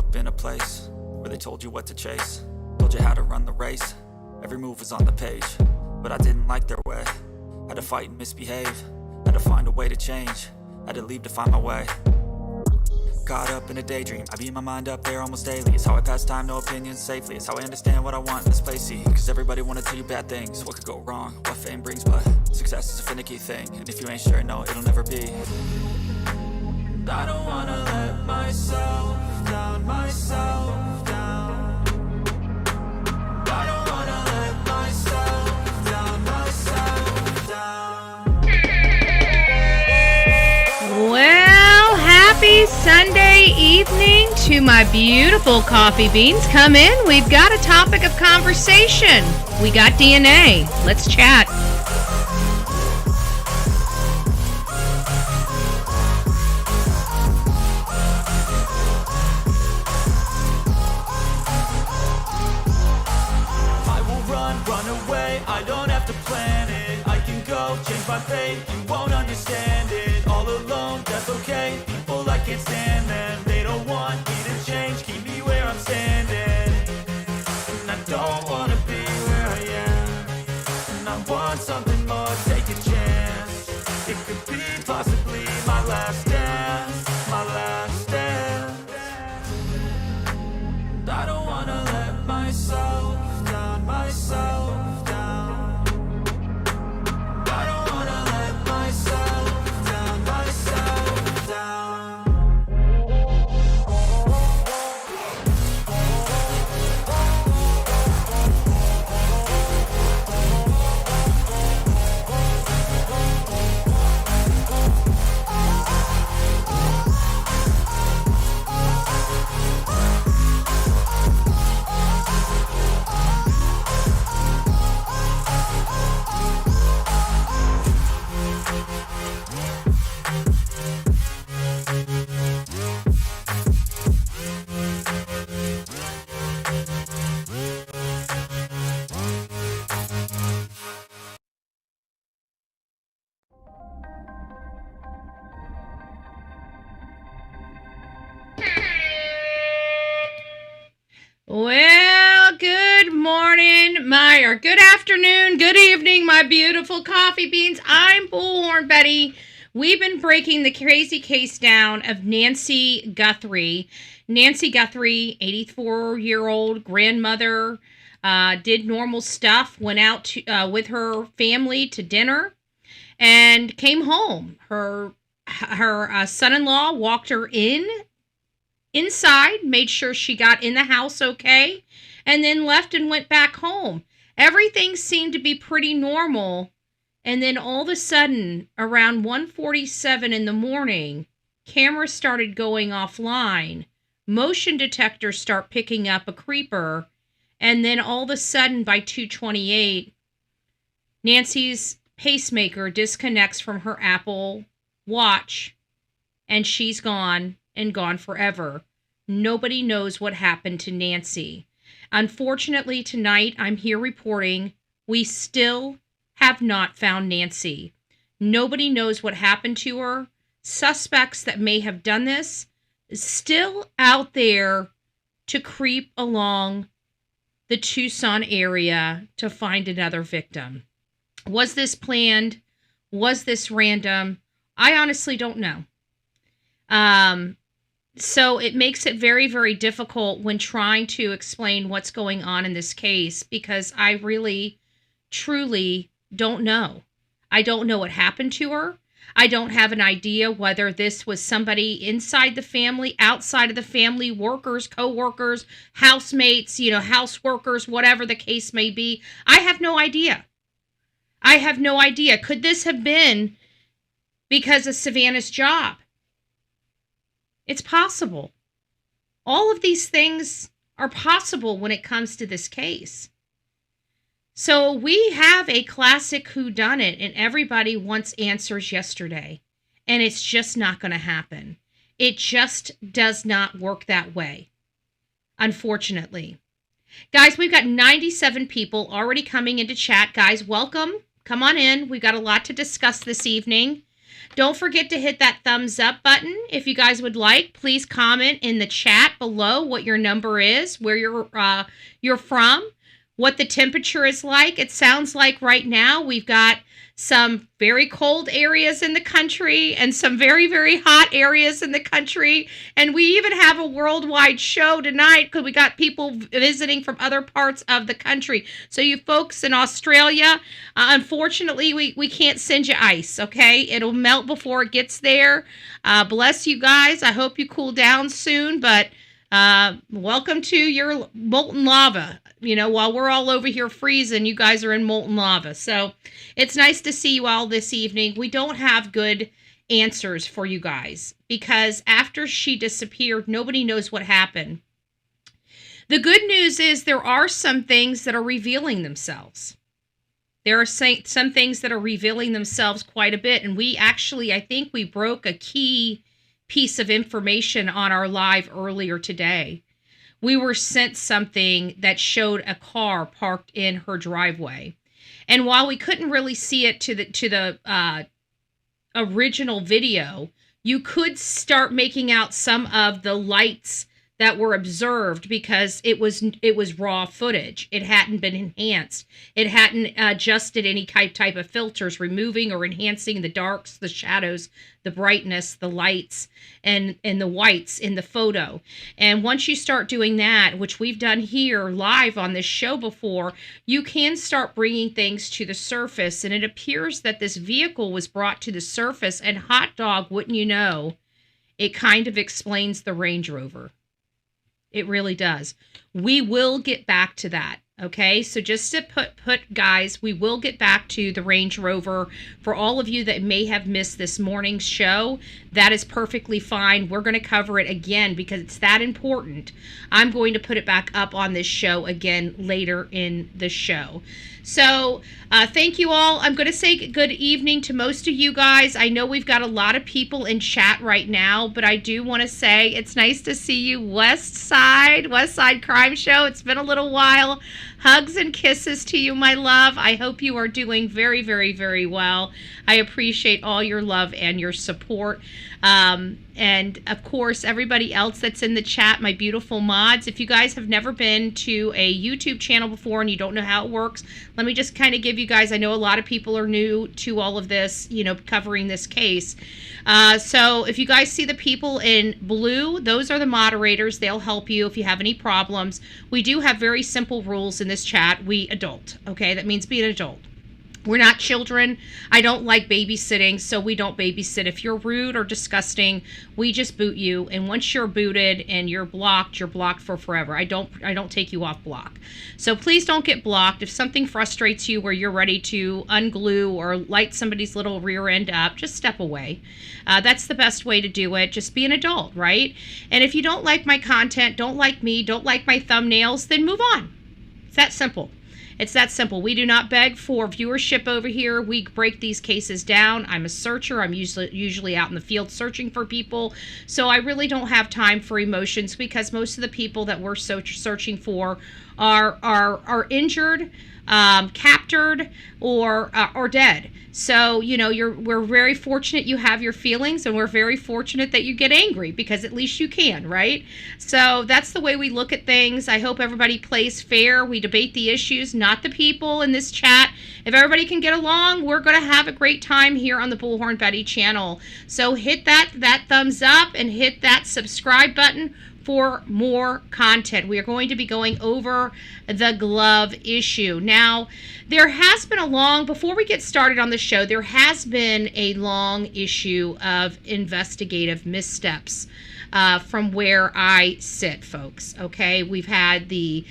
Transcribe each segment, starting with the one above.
up in a place where they told you what to chase, told you how to run the race. Every move was on the page, but I didn't like their way. Had to fight and misbehave, had to find a way to change, had to leave to find my way. Caught up in a daydream, I beat my mind up there almost daily. It's how I pass time, no opinions safely. It's how I understand what I want in this place, see. Cause everybody wanna tell you bad things, what could go wrong, what fame brings. But success is a finicky thing, and if you ain't sure, no, it'll never be. And I don't wanna let myself down, myself down. I don't wanna let myself down, myself down. Well, happy Sunday evening to my beautiful coffee beans. Come in, we've got a topic of conversation. We got DNA. Let's chat. I don't have to plan it, I can go change my fate. You won't understand it, all alone, that's okay. People, I can't stand them, they don't want me to change. Keep me where I'm standing, and I don't wanna be where I am. And I want something more, take a chance. It could be possibly my last dance, my last dance. And I don't wanna let myself down, myself. Well, good morning, or good afternoon, good evening, my beautiful coffee beans. I'm Bullhorn Betty. We've been breaking the crazy case down of Nancy Guthrie. Nancy Guthrie, 84-year-old grandmother, did normal stuff, went out with her family to dinner, and came home. Her son-in-law walked her inside, made sure she got in the house okay, and then left and went back home. Everything seemed to be pretty normal, and then all of a sudden, around 1:47 in the morning, cameras started going offline, motion detectors start picking up a creeper, and then all of a sudden, by 2:28, Nancy's pacemaker disconnects from her Apple Watch, and she's gone. And gone forever. Nobody knows what happened to Nancy. Unfortunately, tonight I'm here reporting we still have not found Nancy. Nobody knows what happened to her. Suspects that may have done this is still out there to creep along the Tucson area to find another victim. Was this planned? Was this random? I honestly don't know. So it makes it very, very difficult when trying to explain what's going on in this case, because I really, truly don't know. I don't know what happened to her. I don't have an idea whether this was somebody inside the family, outside of the family, workers, co-workers, housemates, house workers, whatever the case may be. I have no idea. I have no idea. Could this have been because of Savannah's job? It's possible. All of these things are possible when it comes to this case. So we have a classic whodunit, and everybody wants answers yesterday. And it's just not going to happen. It just does not work that way, unfortunately. Guys, we've got 97 people already coming into chat. Guys, welcome. Come on in. We've got a lot to discuss this evening. Don't forget to hit that thumbs up button if you guys would like. Please comment in the chat below what your number is, where you're from, what the temperature is like. It sounds like right now we've got some very cold areas in the country and some very, very hot areas in the country. And we even have a worldwide show tonight because we got people visiting from other parts of the country. So you folks in Australia, unfortunately, we can't send you ice, okay? It'll melt before it gets there. Bless you guys. I hope you cool down soon, but welcome to your molten lava. You know, while we're all over here freezing, you guys are in molten lava. So it's nice to see you all this evening. We don't have good answers for you guys because after she disappeared, nobody knows what happened. The good news is there are some things that are revealing themselves. There are some things that are revealing themselves quite a bit. And we actually, I think we broke a key piece of information on our live earlier today. We were sent something that showed a car parked in her driveway. And while we couldn't really see it to the original video, you could start making out some of the lights that were observed because it was raw footage. It hadn't been enhanced. It hadn't adjusted any type of filters, removing or enhancing the darks, the shadows, the brightness, the lights, and the whites in the photo. And once you start doing that, which we've done here live on this show before, you can start bringing things to the surface. And it appears that this vehicle was brought to the surface, and hot dog, wouldn't you know, it kind of explains the Range Rover. It really does. We will get back to that. Okay, so just to put guys, we will get back to the Range Rover. For all of you that may have missed this morning's show, that is perfectly fine. We're going to cover it again because it's that important. I'm going to put it back up on this show again later in the show. So thank you all. I'm going to say good evening to most of you guys. I know we've got a lot of people in chat right now, but I do want to say it's nice to see you, West Side Crime Show. It's been a little while. Hugs and kisses to you, my love. I hope you are doing very, very, very well. I appreciate all your love and your support. And of course, everybody else that's in the chat, my beautiful mods. If you guys have never been to a YouTube channel before and you don't know how it works, let me just kind of give you guys, I know a lot of people are new to all of this, you know, covering this case. So if you guys see the people in blue, those are the moderators. They'll help you if you have any problems. We do have very simple rules in this chat. We adult, okay? That means be an adult. We're not children. I don't like babysitting, so we don't babysit. If you're rude or disgusting, we just boot you. And once you're booted and you're blocked for forever. I don't take you off block. So please don't get blocked. If something frustrates you where you're ready to unglue or light somebody's little rear end up, just step away. That's the best way to do it. Just be an adult, right? And if you don't like my content, don't like me, don't like my thumbnails, then move on. It's that simple. It's that simple. We do not beg for viewership over here. We break these cases down. I'm a searcher. I'm usually out in the field searching for people. So I really don't have time for emotions because most of the people that we're searching for are injured, captured, or dead. So, you know, we're very fortunate you have your feelings, and we're very fortunate that you get angry because at least you can, right? So that's the way we look at things. I hope everybody plays fair. We debate the issues, not the people in this chat. If everybody can get along, we're going to have a great time here on the Bullhorn Betty channel. So hit that thumbs up and hit that subscribe button for more content. We are going to be going over the glove issue. Now, there has been before we get started on the show, there has been a long issue of investigative missteps from where I sit, folks. Okay, we've had the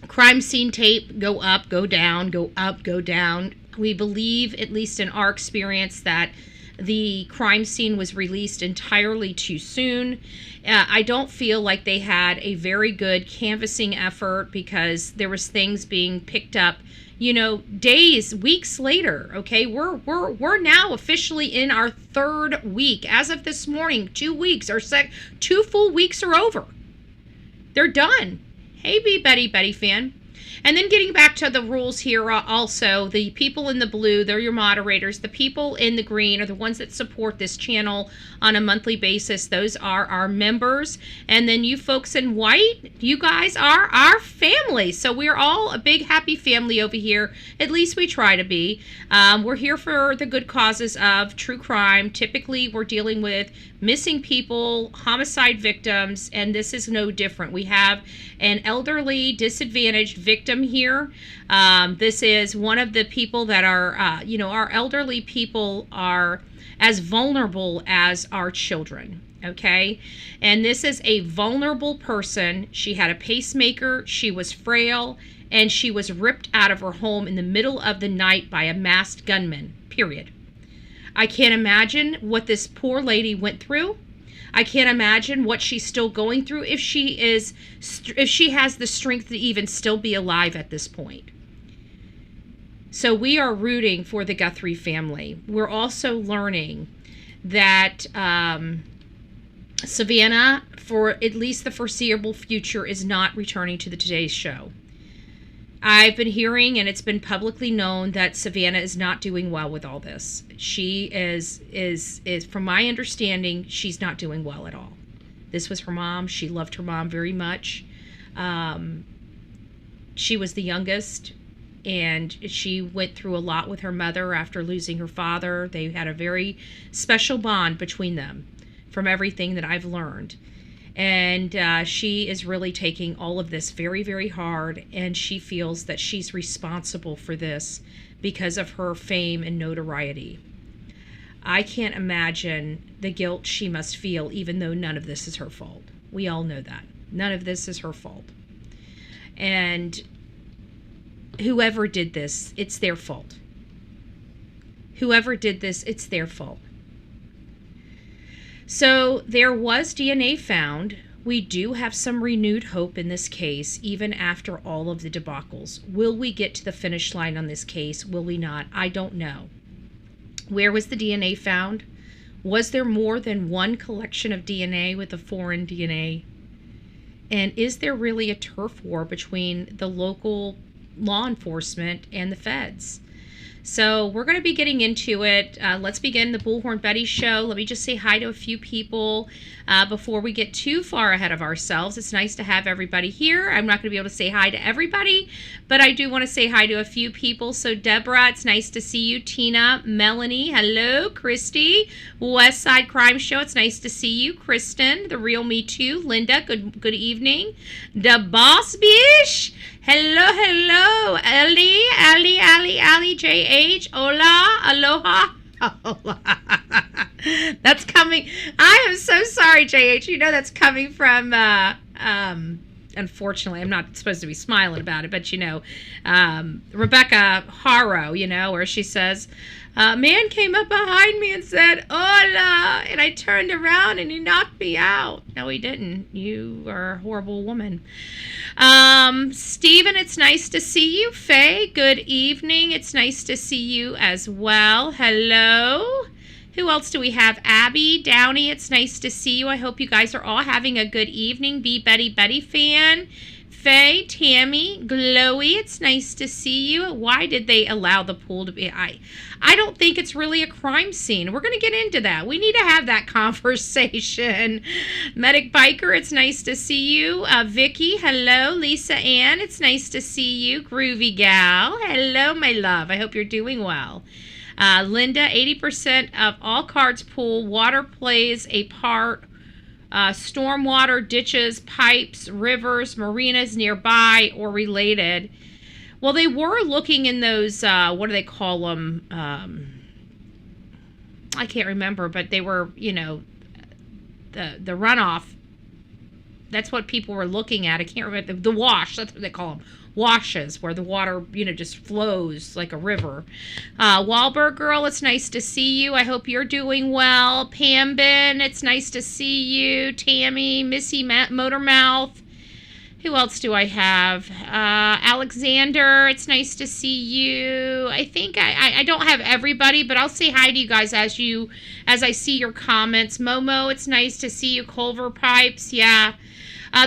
crime scene tape go up, go down, go up, go down. We believe, at least in our experience, that the crime scene was released entirely too soon. I don't feel like they had a very good canvassing effort because there was things being picked up, you know, days, weeks later. Okay, we're now officially in our third week. As of this morning, 2 weeks or 2 full weeks are over. They're done. Hey, Betty fan. And then getting back to the rules here, also, the people in the blue, they're your moderators. The people in the green are the ones that support this channel on a monthly basis. Those are our members. And then you folks in white, you guys are our family. So we're all a big happy family over here. At least we try to be. We're here for the good causes of true crime. Typically, we're dealing with missing people, homicide victims, and this is no different. We have an elderly, disadvantaged victim here. This is one of the people that are, our elderly people are as vulnerable as our children, okay? And this is a vulnerable person. She had a pacemaker, she was frail, and she was ripped out of her home in the middle of the night by a masked gunman, period. I can't imagine what this poor lady went through. I can't imagine what she's still going through if she has the strength to even still be alive at this point. So we are rooting for the Guthrie family. We're also learning that Savannah, for at least the foreseeable future, is not returning to the Today Show. I've been hearing, and it's been publicly known, that Savannah is not doing well with all this. She is from my understanding, she's not doing well at all. This was her mom. She loved her mom very much. She was the youngest, and she went through a lot with her mother after losing her father. They had a very special bond between them, from everything that I've learned. And she is really taking all of this very, very hard, and she feels that she's responsible for this because of her fame and notoriety. I can't imagine the guilt she must feel, even though none of this is her fault. We all know that. None of this is her fault. And whoever did this, it's their fault. Whoever did this, it's their fault. So there was DNA found. We do have some renewed hope in this case, even after all of the debacles. Will we get to the finish line on this case? Will we not? I don't know. Where was the DNA found? Was there more than one collection of DNA with a foreign DNA? And is there really a turf war between the local law enforcement and the feds? So we're going to be getting into it. Let's begin the Bullhorn Betty show. Let me just say hi to a few people before we get too far ahead of ourselves. It's nice to have everybody here. I'm not going to be able to say hi to everybody, but I do want to say hi to a few people. So Deborah, it's nice to see you. Tina, Melanie, hello. Christy, West Side Crime Show, it's nice to see you. Kristen, The Real Me Too. Linda, good evening. The Boss Bish, hello. Ali, JH, hola, aloha. That's coming. I am so sorry, JH. You know that's coming from, unfortunately, I'm not supposed to be smiling about it, but Rebecca Haro, where she says, a man came up behind me and said, hola, and I turned around and he knocked me out. No, he didn't. You are a horrible woman. Stephen, it's nice to see you. Faye, good evening. It's nice to see you as well. Hello. Who else do we have? Abby, Downey, it's nice to see you. I hope you guys are all having a good evening. Be Betty fan. Faye, Tammy, Glowy, it's nice to see you. Why did they allow the pool to be? I don't think it's really a crime scene. We're going to get into that. We need to have that conversation. Medic Biker, it's nice to see you. Vicky, hello. Lisa Ann, it's nice to see you. Groovy Gal, hello, my love. I hope you're doing well. Linda, 80% of all cards pool. Water plays a part. Stormwater, ditches, pipes, rivers, marinas nearby or related. Well, they were looking in those, what do they call them? I can't remember, but they were, the runoff. That's what people were looking at. I can't remember. The wash, that's what they call them. Washes, where the water, just flows like a river. Wahlberg Girl, it's nice to see you. I hope you're doing well. Pambin, it's nice to see you. Tammy, Missy Motormouth. Who else do I have? Alexander, it's nice to see you. I think I don't have everybody, but I'll say hi to you guys as I see your comments. Momo, it's nice to see you. Culver Pipes, yeah.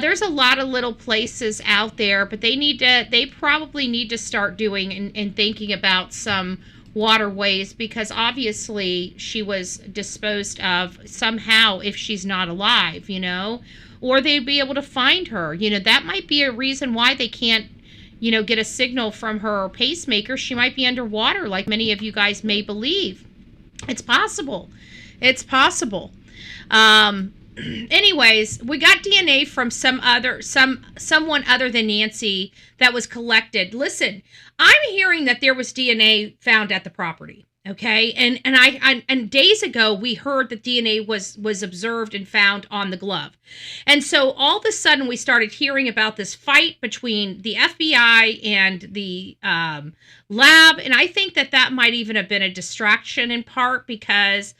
There's a lot of little places out there, but they probably need to start doing and thinking about some waterways, because obviously she was disposed of somehow if she's not alive, or they'd be able to find her. That might be a reason why they can't, get a signal from her pacemaker. She might be underwater, like many of you guys may believe. It's possible. It's possible. Anyways, we got DNA from someone other than Nancy that was collected. Listen, I'm hearing that there was DNA found at the property. Okay, and days ago we heard that DNA was observed and found on the glove, and so all of a sudden we started hearing about this fight between the FBI and the lab, and I think that might even have been a distraction in part, because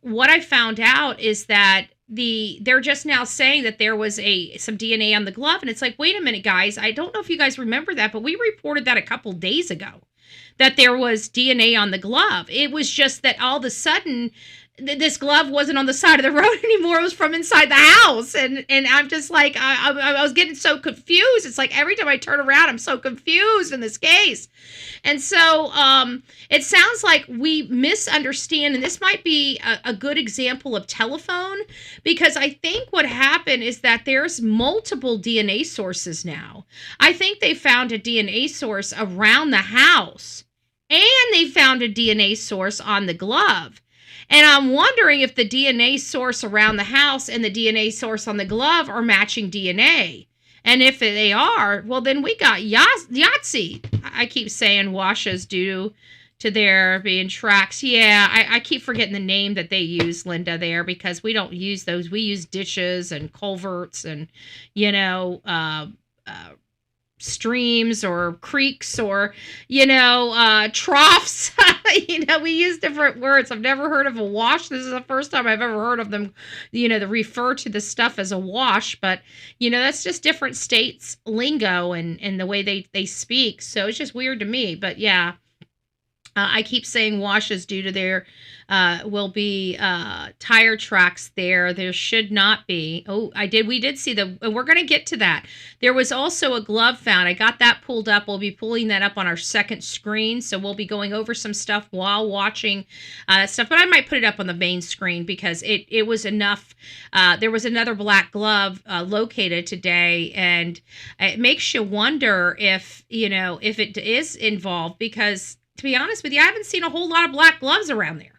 what I found out is that they're just now saying that there was some DNA on the glove, and it's like, wait a minute, guys, I don't know if you guys remember that, but we reported that a couple days ago, that there was DNA on the glove. It was just that all of a sudden this glove wasn't on the side of the road anymore. It was from inside the house. And I'm just like, I was getting so confused. It's like every time I turn around, I'm so confused in this case. And so it sounds like we misunderstand. And this might be a good example of telephone, because I think what happened is that there's multiple DNA sources now. I think they found a DNA source around the house, and they found a DNA source on the glove. And I'm wondering if the DNA source around the house and the DNA source on the glove are matching DNA. And if they are, well, then we got Yahtzee. I keep saying washes due to there being tracks. Yeah, I keep forgetting the name that they use, Linda, there, because we don't use those. We use ditches and culverts and, streams or creeks or, troughs. We use different words. I've never heard of a wash. This is the first time I've ever heard of them, to refer to the stuff as a wash. But, that's just different states' lingo and the way they speak. So it's just weird to me. But yeah, I keep saying washes due to there will be tire tracks there. There should not be. Oh, we did see we're going to get to that. There was also a glove found. I got that pulled up. We'll be pulling that up on our second screen. So we'll be going over some stuff while watching stuff. But I might put it up on the main screen because it was enough. There was another black glove located today. And it makes you wonder if it is involved, because to be honest with you, I haven't seen a whole lot of black gloves around there.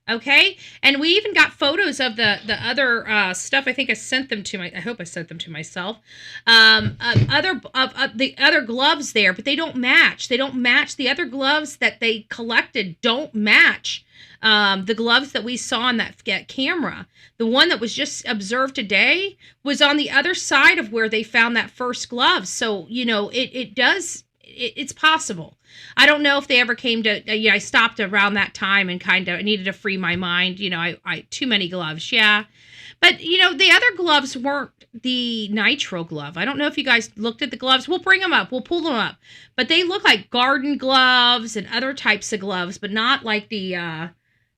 Okay, and we even got photos of the other stuff. I think I sent them to I hope I sent them to myself. The other gloves there, but they don't match. They don't match. The other gloves that they collected don't match the gloves that we saw on that camera. The one that was just observed today was on the other side of where they found that first glove. So it's possible. I don't know if they ever came to, I stopped around that time and kind of needed to free my mind. I too many gloves. Yeah. But, the other gloves weren't the nitro glove. I don't know if you guys looked at the gloves. We'll bring them up. We'll pull them up. But they look like garden gloves and other types of gloves, but not like the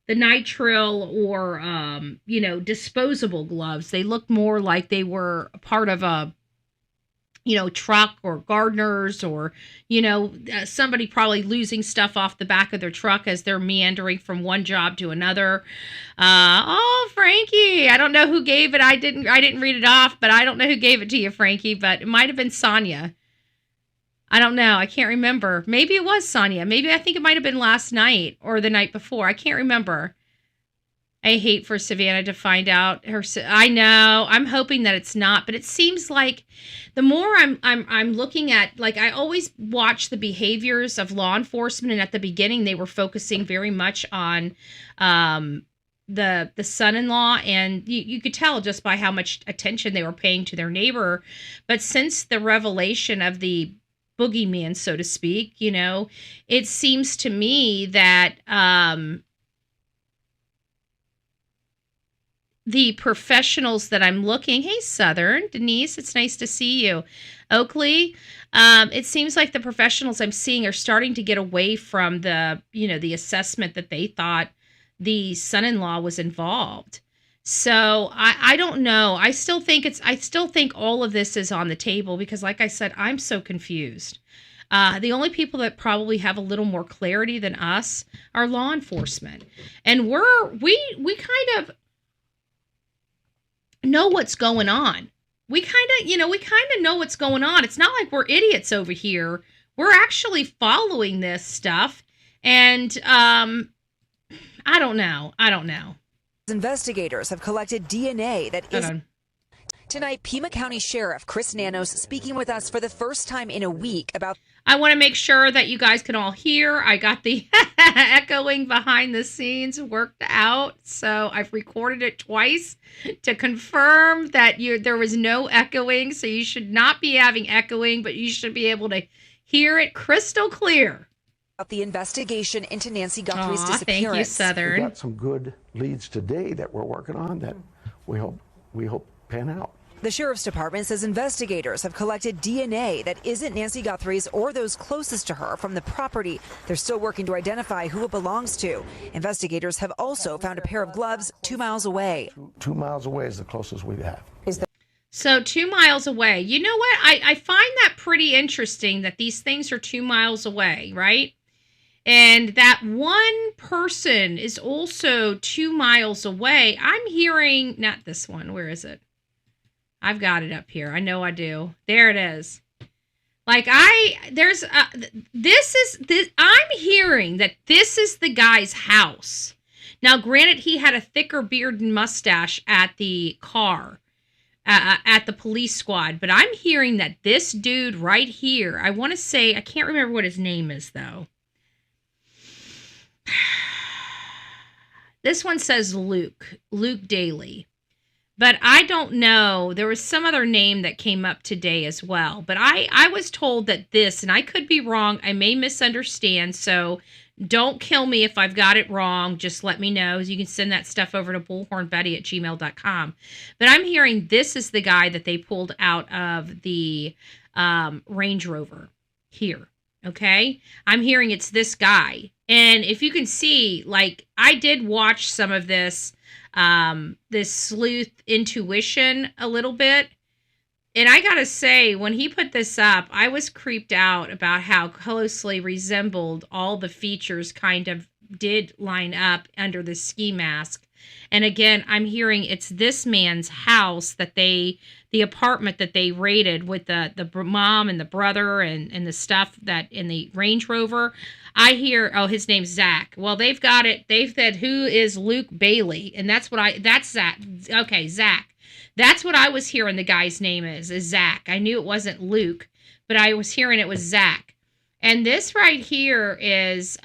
nitrile or, disposable gloves. They look more like they were a part of a, truck or gardeners or, somebody probably losing stuff off the back of their truck as they're meandering from one job to another. Oh, Frankie, I don't know who gave it. I didn't read it off, but I don't know who gave it to you, Frankie, but it might've been Sonia. I don't know. I can't remember. Maybe it was Sonia. Maybe I think it might've been last night or the night before. I can't remember. I hate for Savannah to find out her. I know. I'm hoping that it's not, but it seems like the more I'm looking at, like, I always watch the behaviors of law enforcement, and at the beginning they were focusing very much on the son-in-law, and you could tell just by how much attention they were paying to their neighbor. But since the revelation of the boogeyman, so to speak, it seems to me that the professionals that I'm looking, hey, Southern, Denise, it's nice to see you. Oakley, it seems like the professionals I'm seeing are starting to get away from the assessment that they thought the son-in-law was involved. So I don't know. I still think all of this is on the table because, like I said, I'm so confused. The only people that probably have a little more clarity than us are law enforcement, and we kind of know what's going on. We kind of know what's going on. It's not like we're idiots over here. We're actually following this stuff, and I don't know. Investigators have collected DNA that is... Tonight, Pima County Sheriff Chris Nanos speaking with us for the first time in a week about... I want to make sure that you guys can all hear. I got the echoing behind the scenes worked out, so I've recorded it twice to confirm that there was no echoing, so you should not be having echoing, but you should be able to hear it crystal clear. About the investigation into Nancy Guthrie's disappearance. Thank you, Southern. We got some good leads today that we're working on that we hope pan out. The Sheriff's Department says investigators have collected DNA that isn't Nancy Guthrie's or those closest to her from the property. They're still working to identify who it belongs to. Investigators have also found a pair of gloves 2 miles away. 2 miles away is the closest we have. So 2 miles away. You know what? I find that pretty interesting that these things are 2 miles away, right? And that one person is also 2 miles away. I'm hearing, not this one. Where is it? I've got it up here. I know I do. There it is. Like I'm hearing that this is the guy's house. Now, granted, he had a thicker beard and mustache at the car, at the police squad, but I'm hearing that this dude right here, I want to say, I can't remember what his name is though. This one says Luke Daly. But I don't know. There was some other name that came up today as well. But I was told that this, and I could be wrong. I may misunderstand. So don't kill me if I've got it wrong. Just let me know. You can send that stuff over to bullhornbetty@gmail.com. But I'm hearing this is the guy that they pulled out of the Range Rover here. Okay? I'm hearing it's this guy. And if you can see, like, I did watch some of this sleuth intuition a little bit. And I gotta say, when he put this up, I was creeped out about how closely resembled all the features kind of did line up under the ski mask. And again, I'm hearing it's this man's house that the apartment that they raided with the mom and the brother and the stuff that in the Range Rover. I hear, oh, his name's Zach. Well, they've got it. They've said, who is Luke Bailey? And that's Zach. Okay, Zach. That's what I was hearing the guy's name is Zach. I knew it wasn't Luke, but I was hearing it was Zach. And this right here is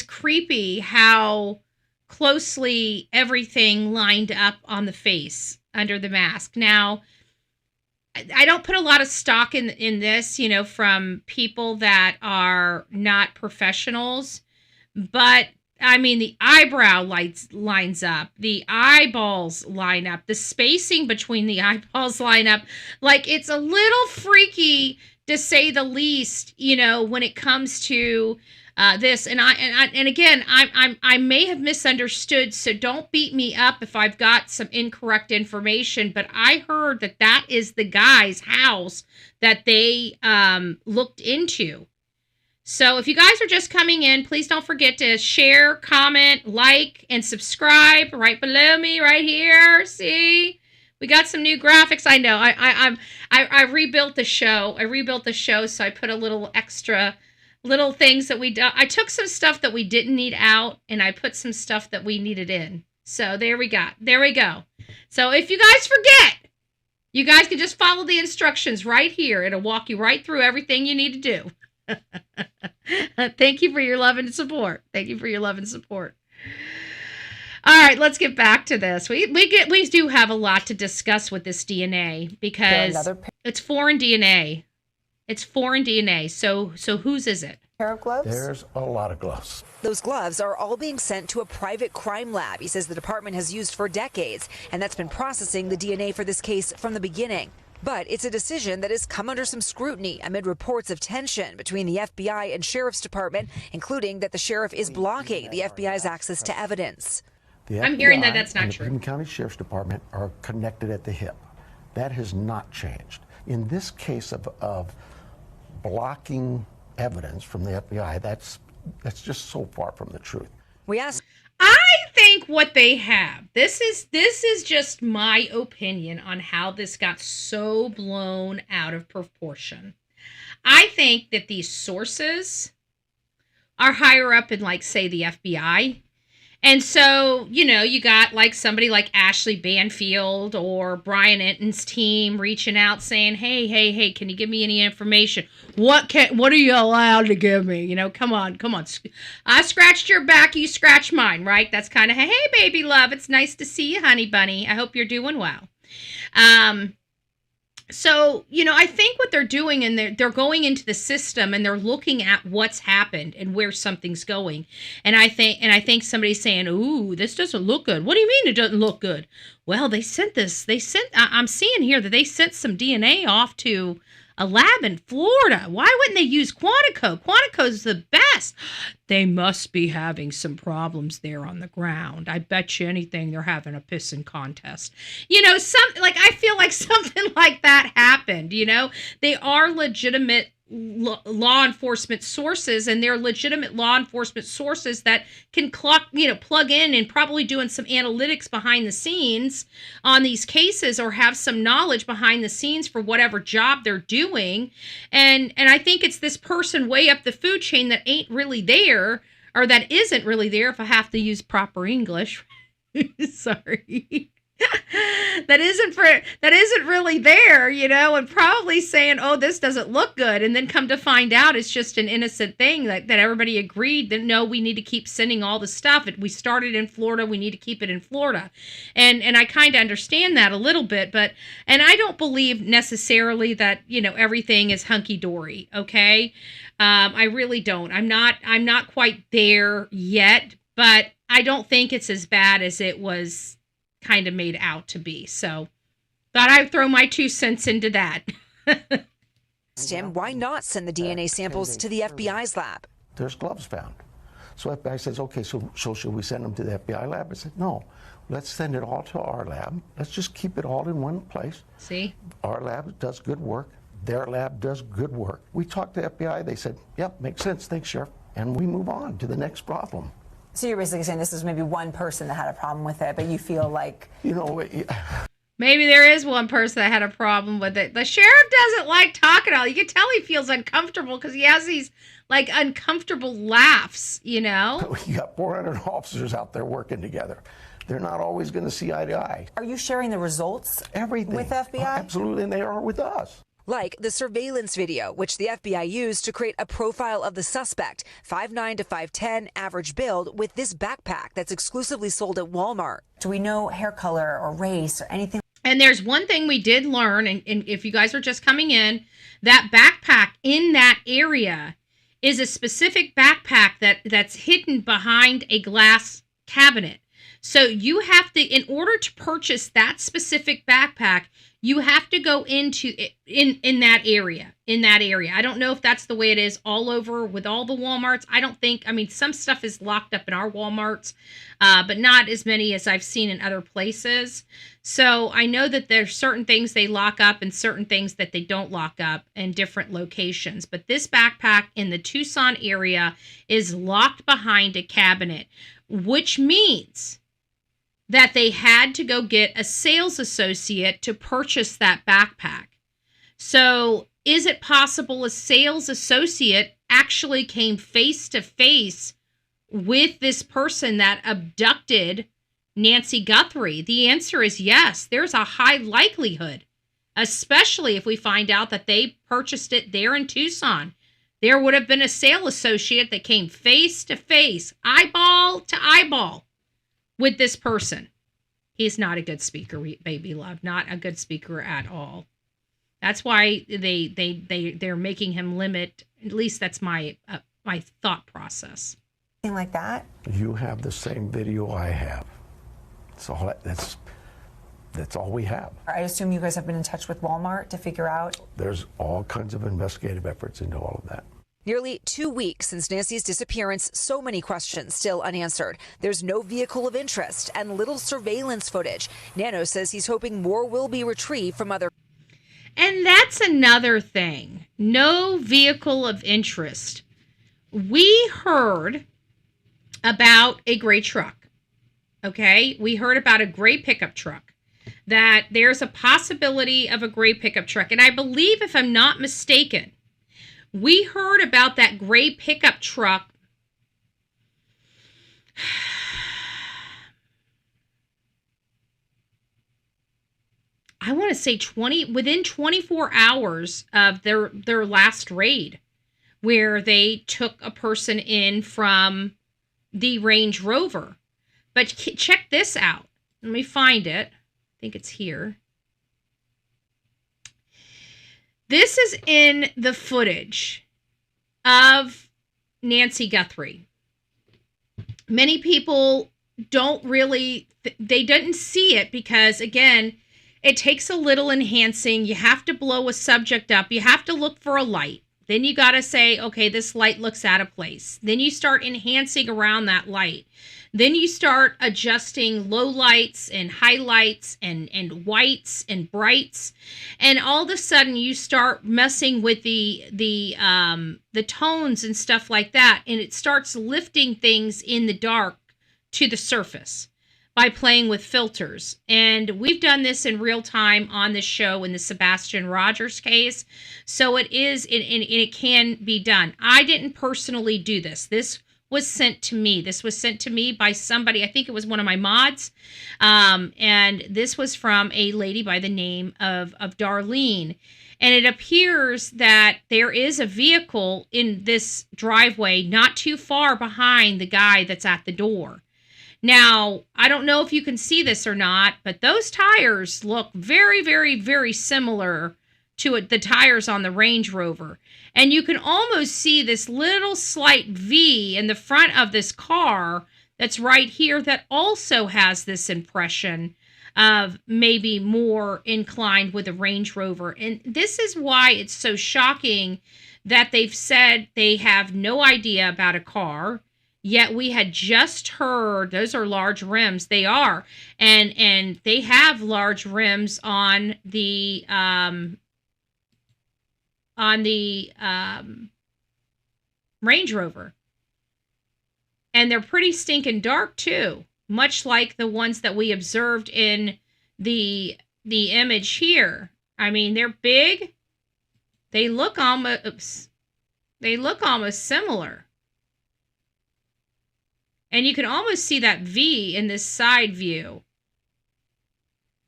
creepy how closely everything lined up on the face under the mask. Now, I don't put a lot of stock in this, from people that are not professionals, but I mean, the eyebrow lines up, the eyeballs line up, the spacing between the eyeballs line up. Like, it's a little freaky to say the least, when it comes to this. And again, I may have misunderstood, so don't beat me up if I've got some incorrect information, but I heard that is the guy's house that they looked into. So if you guys are just coming in, please don't forget to share, comment, like, and subscribe right below me right here. See? We got some new graphics. I know. I rebuilt the show. So I put a little extra little things that I took some stuff that we didn't need out, and I put some stuff that we needed in. So there we go. So if you guys forget, you guys can just follow the instructions right here. It'll walk you right through everything you need to do. Thank you for your love and support. All right, let's get back to this. We do have a lot to discuss with this DNA because it's foreign DNA. So whose is it? Pair of gloves? There's a lot of gloves. Those gloves are all being sent to a private crime lab, he says the department has used for decades, and that's been processing the DNA for this case from the beginning. But it's a decision that has come under some scrutiny amid reports of tension between the FBI and Sheriff's Department, including that the sheriff is blocking the FBI's access to evidence. The I'm hearing that FBI that's not and true. The Pima County Sheriff's Department are connected at the hip. That has not changed. In this case of blocking evidence from the FBI, that's just so far from the truth. We asked. I think what they have, this is just my opinion on how this got so blown out of proportion. I think that these sources are higher up in, like, say, the FBI. And so, you know, you got like somebody like Ashley Banfield or Brian Enton's team reaching out saying, hey, can you give me any information? What are you allowed to give me? You know, come on. I scratched your back, you scratch mine, right? That's kind of, hey, baby love, it's nice to see you, honey bunny. I hope you're doing well. So, you know, I think what they're doing, and they're going into the system and they're looking at what's happened and where something's going. And I think somebody's saying, ooh, this doesn't look good. What do you mean it doesn't look good? Well, I'm seeing here that they sent some DNA off to a lab in Florida. Why wouldn't they use Quantico? Quantico's the best. They must be having some problems there on the ground. I bet you anything they're having a pissing contest. You know, I feel like something like that happened, you know? They are legitimate law enforcement sources, and they're legitimate law enforcement sources that can plug in and probably doing some analytics behind the scenes on these cases, or have some knowledge behind the scenes for whatever job they're doing. And I think it's this person way up the food chain that ain't really there, or that isn't really there, if I have to use proper English. Sorry. that isn't really there, you know, and probably saying, oh, this doesn't look good, and then come to find out it's just an innocent thing that everybody agreed that, no, we need to keep sending all the stuff. We started in Florida, we need to keep it in Florida. And I kind of understand that a little bit, and I don't believe necessarily that, you know, everything is hunky-dory, okay? I really don't. I'm not quite there yet, but I don't think it's as bad as it was kind of made out to be. So thought I'd throw my 2 cents into that. Tim, why not send the DNA samples to the FBI's lab? There's gloves found. So FBI says, okay, so should we send them to the FBI lab? I said, no, let's send it all to our lab. Let's just keep it all in one place. See? Our lab does good work. Their lab does good work. We talked to FBI. They said, yep, makes sense. Thanks, Sheriff. And we move on to the next problem. So you're basically saying this is maybe one person that had a problem with it, but you feel like... You know... Maybe there is one person that had a problem with it. The sheriff doesn't like talking all. You can tell he feels uncomfortable because he has these, like, uncomfortable laughs, you know? You got 400 officers out there working together. They're not always going to see eye to eye. Are you sharing the results Everything. with FBI? Absolutely, and they are with us. Like the surveillance video, which the FBI used to create a profile of the suspect, 5'9" to 5'10", average build, with this backpack that's exclusively sold at Walmart. Do we know hair color or race or anything? And there's one thing we did learn, and if you guys are just coming in, that backpack in that area is a specific backpack that's hidden behind a glass cabinet. So you have to, in order to purchase that specific backpack, you have to go into in that area. I don't know if that's the way it is all over with all the Walmarts. I mean, some stuff is locked up in our Walmarts, but not as many as I've seen in other places. So I know that there's certain things they lock up and certain things that they don't lock up in different locations. But this backpack in the Tucson area is locked behind a cabinet, which means that they had to go get a sales associate to purchase that backpack. So is it possible a sales associate actually came face to face with this person that abducted Nancy Guthrie? The answer is yes. There's a high likelihood, especially if we find out that they purchased it there in Tucson. There would have been a sales associate that came face to face, eyeball to eyeball with this person. He's not a good speaker, baby love. Not a good speaker at all. That's why they're making him limit. At least that's my thought process. Anything like that? You have the same video I have. That's all we have. I assume you guys have been in touch with Walmart to figure out. There's all kinds of investigative efforts into all of that. Nearly 2 weeks since Nancy's disappearance, so many questions still unanswered. There's no vehicle of interest and little surveillance footage. Nano says he's hoping more will be retrieved from other. And that's another thing. No vehicle of interest. We heard about a gray truck. Okay? We heard about a gray pickup truck. That there's a possibility of a gray pickup truck. And I believe, if I'm not mistaken, we heard about that gray pickup truck I want to say within 24 hours of their last raid, where they took a person in from the Range Rover. But check this out. Let me find it. I think it's here. This is in the footage of Nancy Guthrie. Many people don't really, they didn't see it because, again, it takes a little enhancing. You have to blow a subject up. You have to look for a light. Then you got to say, okay, this light looks out of place. Then you start enhancing around that light. Then you start adjusting low lights and highlights and whites and brights. And all of a sudden you start messing with the tones and stuff like that. And it starts lifting things in the dark to the surface by playing with filters. And we've done this in real time on the show in the Sebastian Rogers case. So it is, and it can be done. I didn't personally do this. This was sent to me. This was sent to me by somebody. I think it was one of my mods. And this was from a lady by the name of Darlene. And it appears that there is a vehicle in this driveway not too far behind the guy that's at the door. Now, I don't know if you can see this or not, but those tires look very, very, very similar to the tires on the Range Rover. And you can almost see this little slight V in the front of this car that's right here that also has this impression of maybe more inclined with a Range Rover. And this is why it's so shocking that they've said they have no idea about a car. Yet we had just heard those are large rims. They are, and they have large rims on the Range Rover, and they're pretty stinking dark too, much like the ones that we observed in the image here. I mean, they're big. They look almost similar. And you can almost see that V in this side view.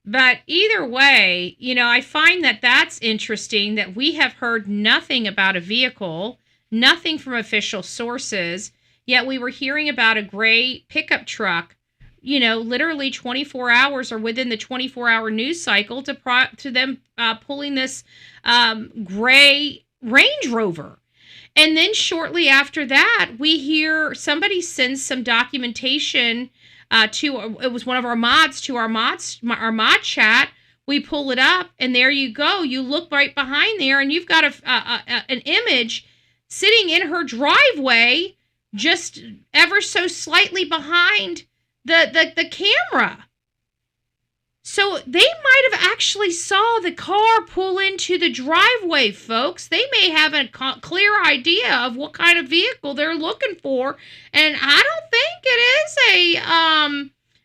But either way, you know, I find that that's interesting that we have heard nothing about a vehicle, nothing from official sources, yet we were hearing about a gray pickup truck, you know, literally 24 hours or within the 24-hour news cycle to them pulling this gray Range Rover. And then shortly after that, we hear somebody sends some documentation it was one of our mods to our mod chat. We pull it up, and there you go. You look right behind there, and you've got an image sitting in her driveway, just ever so slightly behind the camera. So they might have actually saw the car pull into the driveway, folks. They may have a clear idea of what kind of vehicle they're looking for. And I don't think it is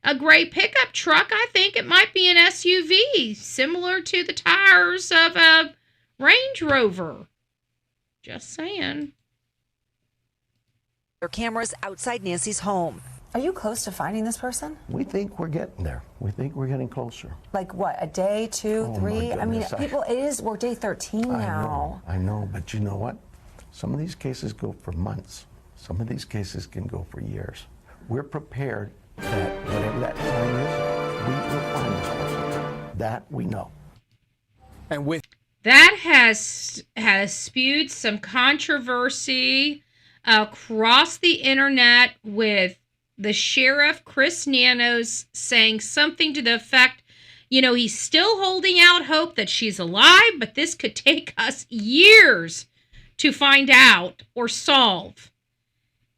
a gray pickup truck. I think it might be an SUV, similar to the tires of a Range Rover. Just saying. There are cameras outside Nancy's home. Are you close to finding this person? We think we're getting there. We think we're getting closer. Like what, a day, two, Oh, three? my I mean, goodness, we're day 13 now. I know, but you know what? Some of these cases go for months. Some of these cases can go for years. We're prepared that whatever that time is, we will find this person. That we know. And with that has spewed some controversy across the internet with the sheriff, Chris Nanos, saying something to the effect, you know, he's still holding out hope that she's alive, but this could take us years to find out or solve.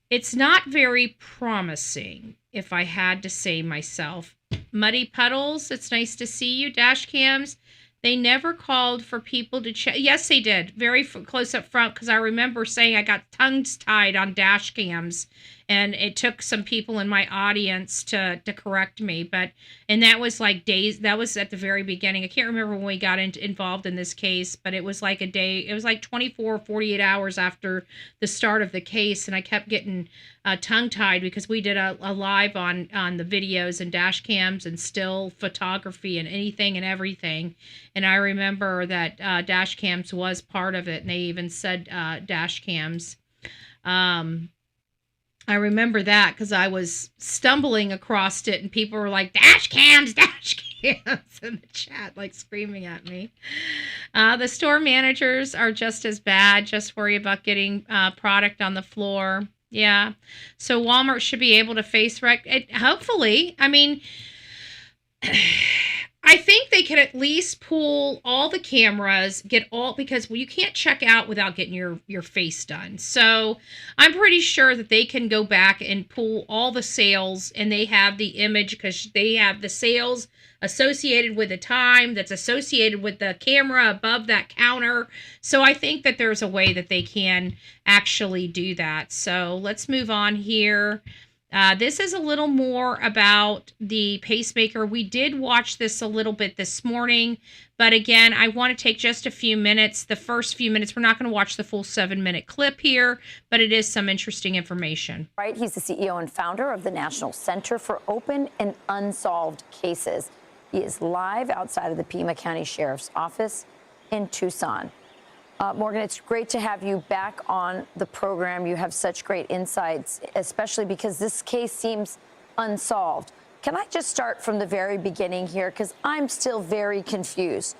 It's not very promising, if I had to say myself. Muddy puddles, it's nice to see you. Dash cams, they never called for people to check. Yes, they did. Very close up front, because I remember saying I got tongues tied on dash cams, and it took some people in my audience to correct me. And that was like days, that was at the very beginning. I can't remember when we got involved in this case, but it was like a day, it was like 24 or 48 hours after the start of the case, and I kept getting tongue-tied because we did a live on the videos and dash cams and still photography and anything and everything. And I remember that dash cams was part of it, and they even said dash cams. I remember that because I was stumbling across it and people were like, dash cams in the chat, like screaming at me. The store managers are just as bad. Just worry about getting product on the floor. Yeah. So Walmart should be able to face hopefully. I mean, I think they could at least pull all the cameras, because you can't check out without getting your face done. So I'm pretty sure that they can go back and pull all the sales, and they have the image because they have the sales associated with the time that's associated with the camera above that counter. So I think that there's a way that they can actually do that. So let's move on here. This is a little more about the Pacemaker. We did watch this a little bit this morning, but again, I want to take just a few minutes. The first few minutes, we're not going to watch the full 7-minute clip here, but it is some interesting information. Right, he's the CEO and founder of the National Center for Open and Unsolved Cases. He is live outside of the Pima County Sheriff's Office in Tucson. Morgan, it's great to have you back on the program. You have such great insights, especially because this case seems unsolved. Can I just start from the very beginning here? Because I'm still very confused.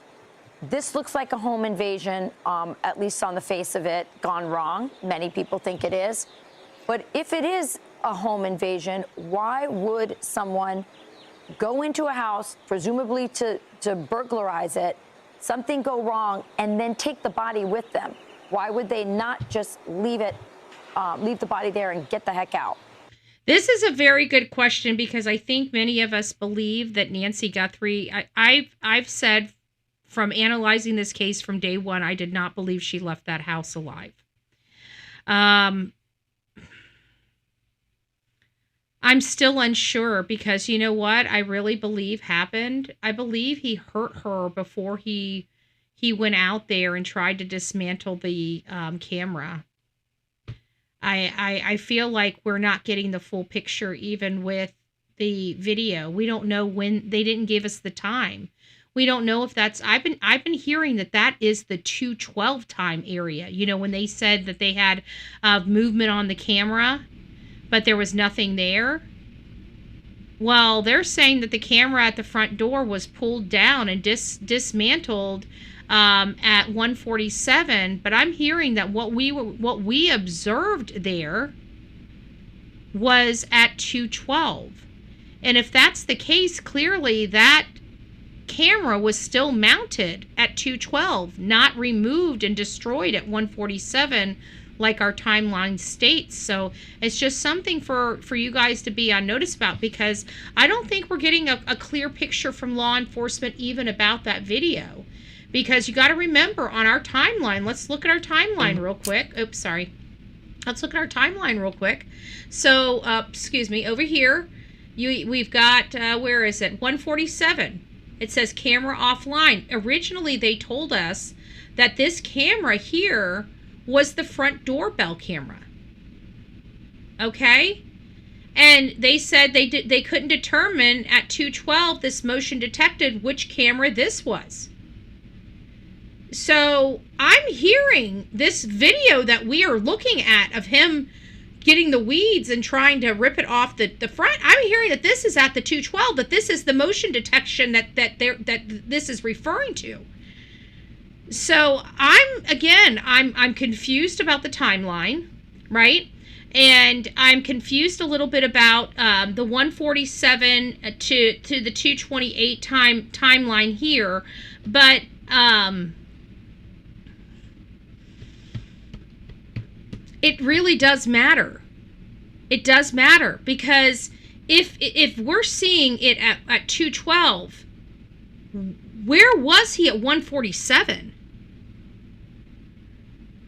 This looks like a home invasion, at least on the face of it, gone wrong. Many people think it is. But if it is a home invasion, why would someone go into a house, presumably to burglarize it, something go wrong, and then take the body with them? Why would they not just leave the body there and get the heck out? This is a very good question, because I think many of us believe that Nancy Guthrie, I've said from analyzing this case from day one, I did not believe she left that house alive. I'm still unsure, because you know what I really believe happened? I believe he hurt her before he went out there and tried to dismantle the camera. I feel like we're not getting the full picture even with the video. We don't know when. They didn't give us the time. We don't know if that's, I've been hearing that is the 2:12 time area. You know, when they said that they had movement on the camera, but there was nothing there. Well, they're saying that the camera at the front door was pulled down and dismantled at 1:47, but I'm hearing that what we observed there was at 2:12. And if that's the case, clearly that camera was still mounted at 2:12, not removed and destroyed at 1:47 like our timeline states. So it's just something for you guys to be on notice about, because I don't think we're getting a clear picture from law enforcement even about that video. Because you got to remember, on our timeline, let's look at our timeline real quick. Oops, sorry. Let's look at our timeline real quick. So, excuse me, over here, we've got, where is it? 147. It says camera offline. Originally, they told us that this camera here was the front doorbell camera. Okay? And they said they couldn't determine at 2:12, this motion detected, which camera this was. So I'm hearing this video that we are looking at of him getting the weeds and trying to rip it off the front. I'm hearing that this is at the 2:12, that this is the motion detection that this is referring to. So I'm confused about the timeline, right? And I'm confused a little bit about the 147 to the 228 timeline here, but it really does matter. It does matter, because if we're seeing it at 212, where was he at 147?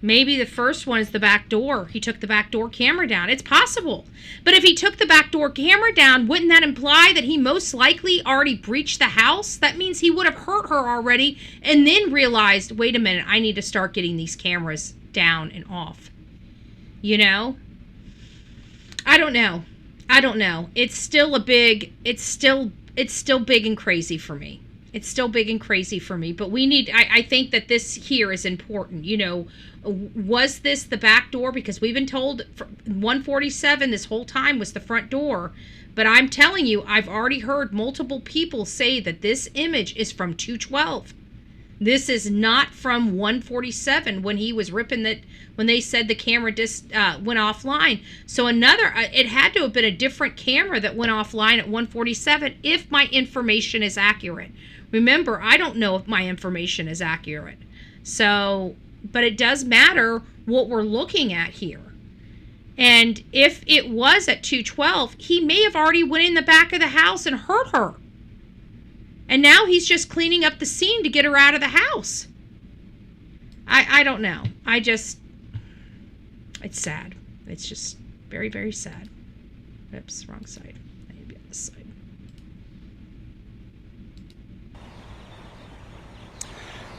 Maybe the first one is the back door. He took the back door camera down. It's possible. But if he took the back door camera down, wouldn't that imply that he most likely already breached the house? That means he would have hurt her already and then realized, wait a minute, I need to start getting these cameras down and off. You know? I don't know. It's still big and crazy for me. It's still big and crazy for me, but I think that this here is important. You know, was this the back door? Because we've been told 147 this whole time was the front door. But I'm telling you, I've already heard multiple people say that this image is from 212. This is not from 147 when he was ripping that, when they said the camera went offline. So it had to have been a different camera that went offline at 147 if my information is accurate. Remember, I don't know if my information is accurate. So, but it does matter what we're looking at here. And if it was at 212, he may have already went in the back of the house and hurt her. And now he's just cleaning up the scene to get her out of the house. I don't know. It's sad. It's just very, very sad. Oops, wrong side. I need to be on this side.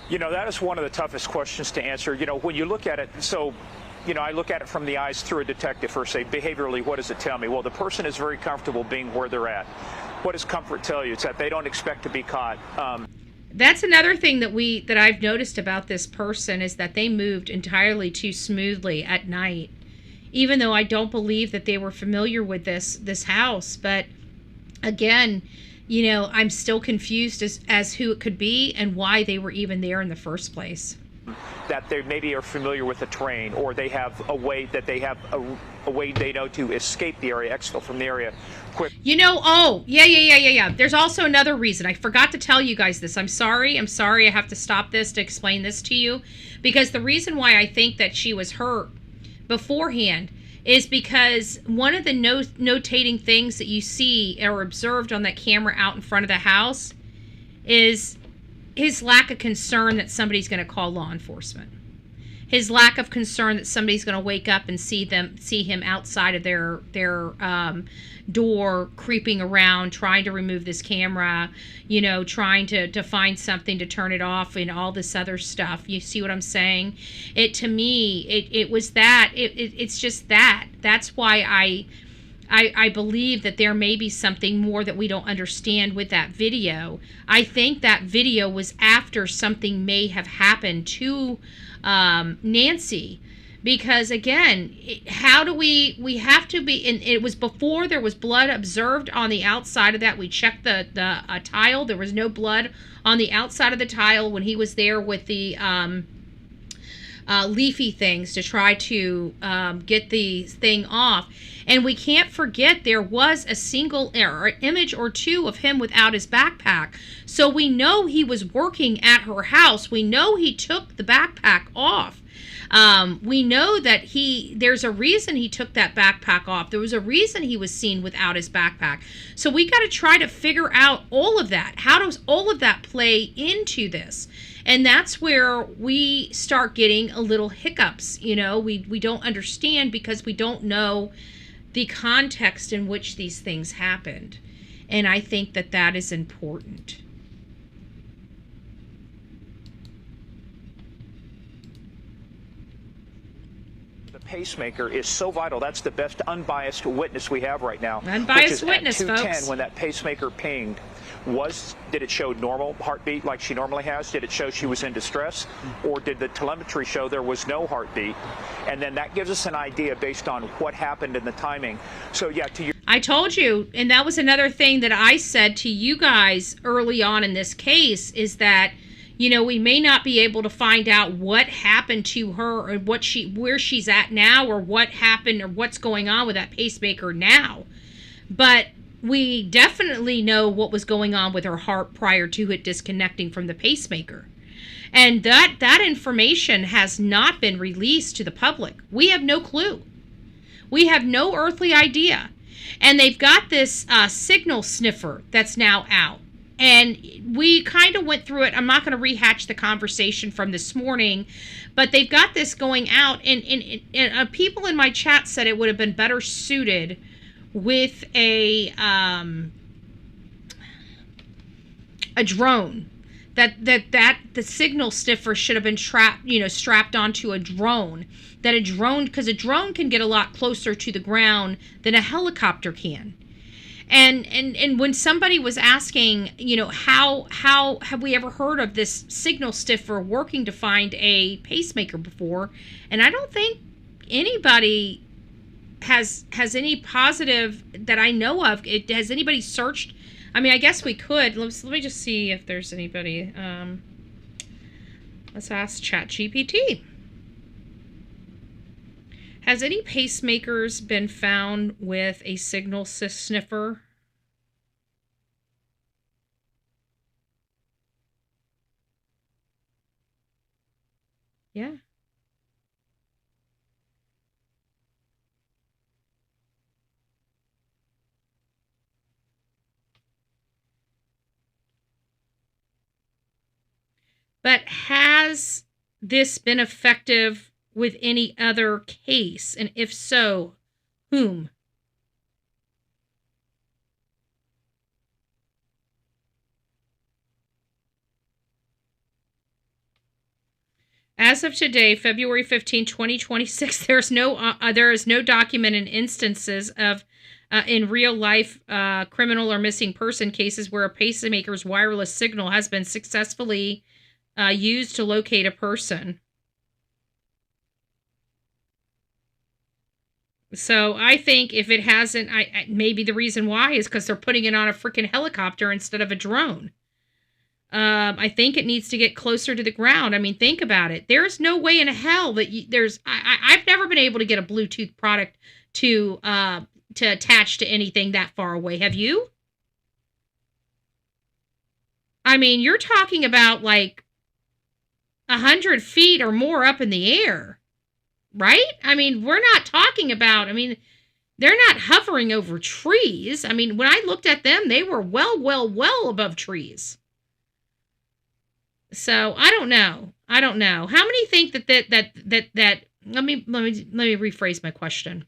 You know, that is one of the toughest questions to answer. You know, when you look at it, so, you know, I look at it from the eyes through a detective first, say, behaviorally, what does it tell me? Well, the person is very comfortable being where they're at. What does comfort tell you? It's that they don't expect to be caught. That's another thing that I've noticed about this person, is that they moved entirely too smoothly at night, even though I don't believe that they were familiar with this house. But again, you know, I'm still confused as who it could be and why they were even there in the first place. That they maybe are familiar with the terrain, or they have a way that they have a way they know to escape the area, exfil from the area quick. You know, yeah. There's also another reason. I forgot to tell you guys this. I'm sorry. I have to stop this to explain this to you, because the reason why I think that she was hurt beforehand is because one of the notating things that you see or observed on that camera out in front of the house is his lack of concern that somebody's going to call law enforcement. His lack of concern that somebody's going to wake up and see him outside of their door, creeping around, trying to remove this camera, you know, trying to find something to turn it off and all this other stuff. You see what I'm saying? To me, it was that. It's just that. That's why I believe that there may be something more that we don't understand with that video. I think that video was after something may have happened to Nancy, because again, how do we have to be, and it was before there was blood observed on the outside of that. We checked the tile. There was no blood on the outside of the tile when he was there with the leafy things to try to get the thing off. And we can't forget there was a single image or two of him without his backpack. So we know he was working at her house. We know he took the backpack off. We know that there's a reason he took that backpack off. There was a reason he was seen without his backpack. So we got to try to figure out all of that. How does all of that play into this? And that's where we start getting a little hiccups. You know, we don't understand because we don't know the context in which these things happened. And I think that is important. The pacemaker is so vital. That's the best unbiased witness we have right now. Unbiased witness, at 210, folks. When that pacemaker pinged, did it show normal heartbeat like she normally has? Did it show she was in distress? Or did the telemetry show there was no heartbeat? And then that gives us an idea based on what happened in the timing. So yeah, I told you, and that was another thing that I said to you guys early on in this case, is that, you know, we may not be able to find out what happened to her or where she's at now, or what happened or what's going on with that pacemaker now. But we definitely know what was going on with her heart prior to it disconnecting from the pacemaker. And that information has not been released to the public. We have no clue. We have no earthly idea. And they've got this signal sniffer that's now out. And we kind of went through it. I'm not going to rehash the conversation from this morning, but they've got this going out. And people in my chat said it would have been better suited with a drone. That the signal sniffer should have been strapped onto a drone. Because a drone can get a lot closer to the ground than a helicopter can. And when somebody was asking, how have we ever heard of this signal sniffer working to find a pacemaker before? And I don't think anybody has any positive that I know of. Has anybody searched? I mean, I guess we could. Let me just see if there's anybody. Let's ask ChatGPT. Has any pacemakers been found with a signal sniffer? Yeah. But has this been effective with any other case? And if so, whom? As of today, February 15, 2026, there is no documented instances of in real life criminal or missing person cases where a pacemaker's wireless signal has been successfully used to locate a person. So I think if it hasn't, maybe the reason why is because they're putting it on a freaking helicopter instead of a drone. I think it needs to get closer to the ground. I mean, think about it. There's no way in hell that I've never been able to get a Bluetooth product to attach to anything that far away. Have you? I mean, you're talking about like 100 feet or more up in the air. Right? I mean, we're not talking about, they're not hovering over trees. I mean, when I looked at them, they were well above trees. So I don't know. How many think that let me rephrase my question.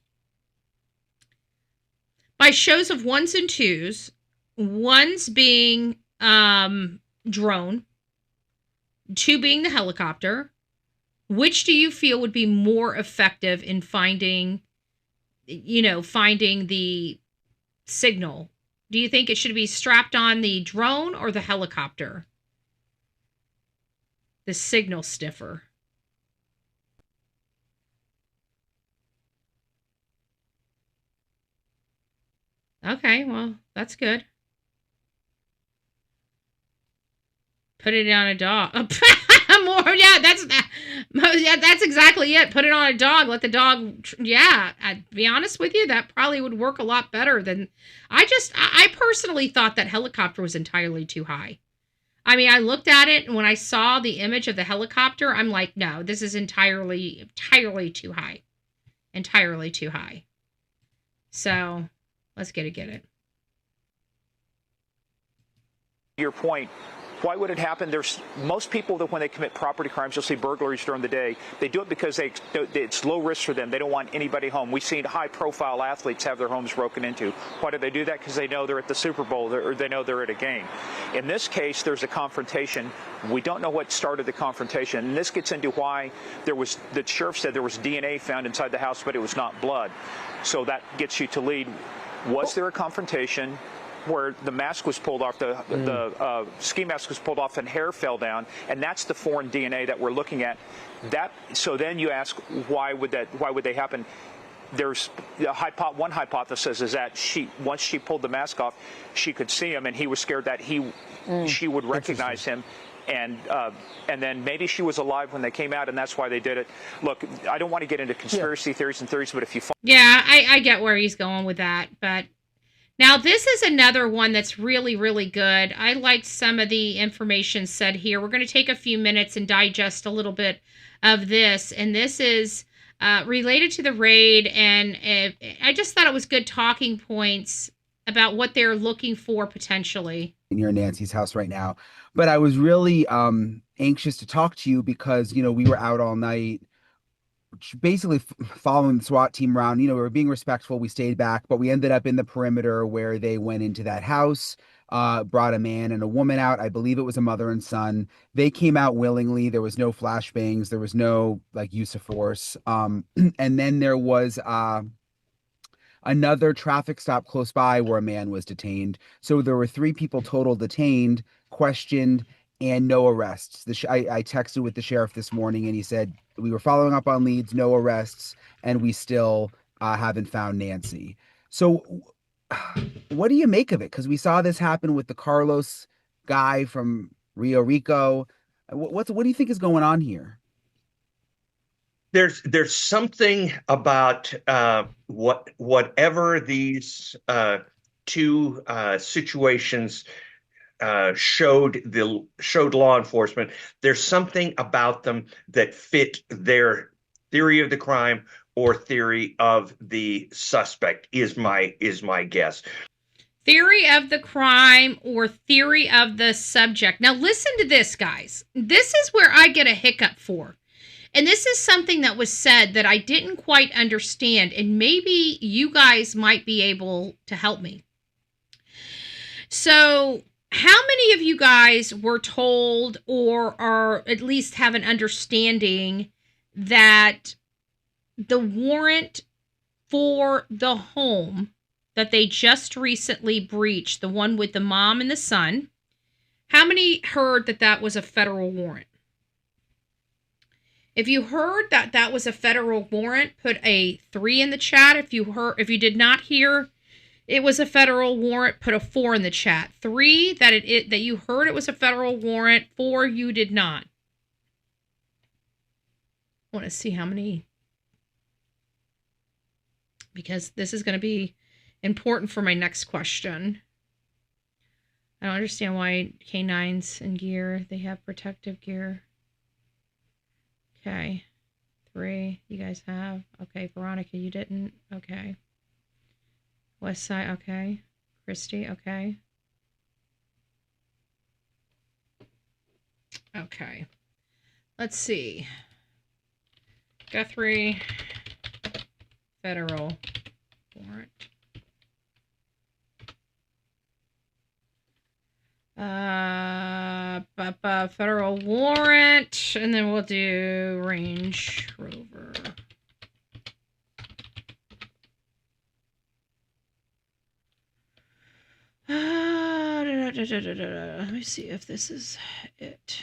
By shows of ones and twos, ones being drone, two being the helicopter, which do you feel would be more effective in finding the signal? Do you think it should be strapped on the drone or the helicopter? The signal sniffer. Okay, well, that's good. Put it on a dog. That's exactly it. Put it on a dog. Let the dog. Yeah, I'd be honest with you, that probably would work a lot better than. I personally thought that helicopter was entirely too high. I mean, I looked at it, and when I saw the image of the helicopter, I'm like, no, this is entirely too high. Entirely too high. So, let's get it. Your point. Why would it happen? There's most people that when they commit property crimes, you'll see burglaries during the day. They do it because it's low risk for them. They don't want anybody home. We've seen high-profile athletes have their homes broken into. Why do they do that? Because they know they're at the Super Bowl or they know they're at a game. In this case, there's a confrontation. We don't know what started the confrontation. And this gets into why the sheriff said there was DNA found inside the house, but it was not blood. So that gets you to lead. Was there a confrontation where the mask was pulled off, the ski mask was pulled off and hair fell down, and that's the foreign DNA that we're looking at. So then you ask, why would they happen? There's one hypothesis is that once she pulled the mask off, she could see him, and he was scared that she would recognize him. And then maybe she was alive when they came out, and that's why they did it. Look, I don't want to get into conspiracy theories, but if you... Yeah, I get where he's going with that, but Now, this is another one that's really, really good. I liked some of the information said here. We're going to take a few minutes and digest a little bit of this. And this is related to the raid. And I just thought it was good talking points about what they're looking for potentially. Near Nancy's house right now. But I was really anxious to talk to you because, you know, we were out all night basically following the SWAT team around. You know, we were being respectful. We stayed back, but we ended up in the perimeter where they went into that house, brought a man and a woman out. I believe it was a mother and son. They came out willingly. There was no flashbangs. There was no like use of force. And then there was another traffic stop close by where a man was detained. So there were 3 people total detained, questioned, and no arrests. I texted with the sheriff this morning, and he said we were following up on leads, no arrests, and we still haven't found Nancy. So what do you make of it? Because we saw this happen with the Carlos guy from Rio Rico. What do you think is going on here? There's something about whatever these 2 situations showed law enforcement. There's something about them that fit their theory of the crime or theory of the suspect is my guess. Theory of the crime or theory of the subject. Now listen to this, guys. This is where I get a hiccup for. And this is something that was said that I didn't quite understand, and maybe you guys might be able to help me. So, how many of you guys were told or are at least have an understanding that the warrant for the home that they just recently breached, the one with the mom and the son, how many heard that that was a federal warrant? If you heard that that was a federal warrant, put a 3 in the chat. If you did not hear it was a federal warrant, put a 4 in the chat. 3 that you heard it was a federal warrant. 4 you did not. I want to see how many, because this is going to be important for my next question. I don't understand why canines and gear, they have protective gear. Okay, 3, you guys have. Okay, Veronica, you didn't. Okay. West Side, okay. Christy, okay. Okay. Let's see. Guthrie, federal warrant. Federal warrant, and then we'll do Range Rover. Let me see if this is it.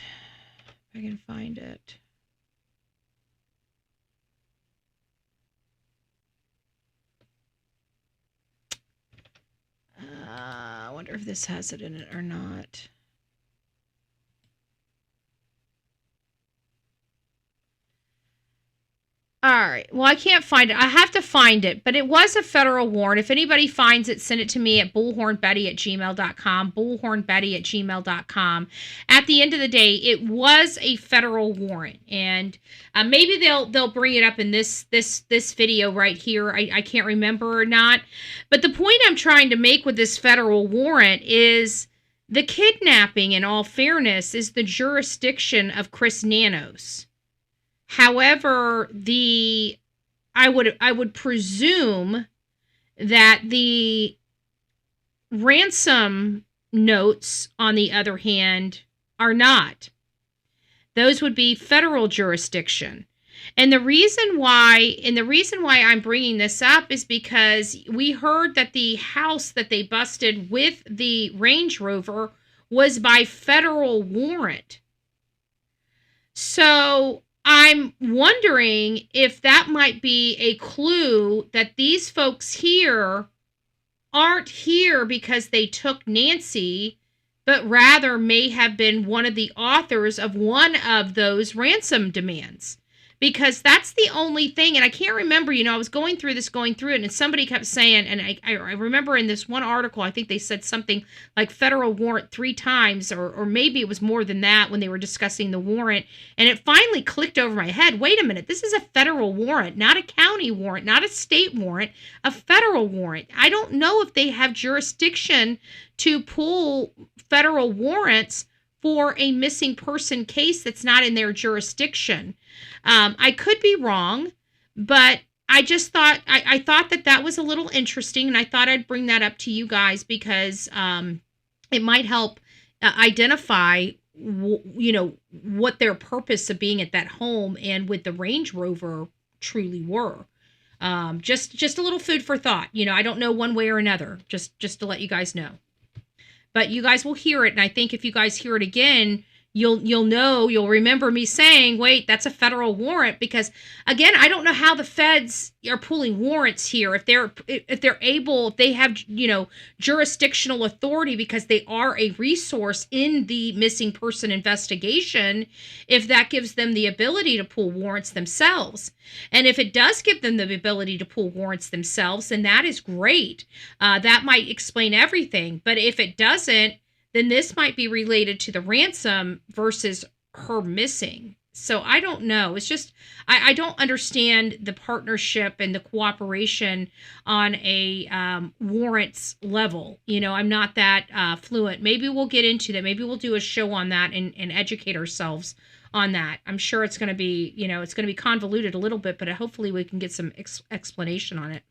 If I can find it. I wonder if this has it in it or not. All right. Well, I can't find it. I have to find it, but it was a federal warrant. If anybody finds it, send it to me at bullhornbetty@gmail.com, bullhornbetty@gmail.com. At the end of the day, it was a federal warrant, and maybe they'll bring it up in this video right here. I can't remember or not. But the point I'm trying to make with this federal warrant is the kidnapping, in all fairness, is the jurisdiction of Chris Nanos. However, I would presume that the ransom notes, on the other hand, are not. Those would be federal jurisdiction. And the reason why I'm bringing this up is because we heard that the house that they busted with the Range Rover was by federal warrant. So I'm wondering if that might be a clue that these folks here aren't here because they took Nancy, but rather may have been one of the authors of one of those ransom demands. because that's the only thing. And I can't remember, I was going through it, and somebody kept saying, and I remember in this one article, I think they said something like federal warrant 3 times, or maybe it was more than that when they were discussing the warrant. And it finally clicked over my head. Wait a minute, this is a federal warrant, not a county warrant, not a state warrant, a federal warrant. I don't know if they have jurisdiction to pull federal warrants for a missing person case that's not in their jurisdiction. I could be wrong, but I just thought, I thought that was a little interesting, and I thought I'd bring that up to you guys because it might help identify, what their purpose of being at that home and with the Range Rover truly were. Just a little food for thought. I don't know one way or another, just to let you guys know. But you guys will hear it, and I think if you guys hear it again, you'll remember me saying, wait, that's a federal warrant, because again, I don't know how the feds are pulling warrants here, if they have, jurisdictional authority because they are a resource in the missing person investigation, if that gives them the ability to pull warrants themselves. And if it does give them the ability to pull warrants themselves, then that is great. That might explain everything. But if it doesn't, then this might be related to the ransom versus her missing. So I don't know. It's just, I don't understand the partnership and the cooperation on a warrants level. I'm not that fluent. Maybe we'll get into that. Maybe we'll do a show on that and educate ourselves on that. I'm sure it's going to be, it's going to be convoluted a little bit, but hopefully we can get some explanation on it.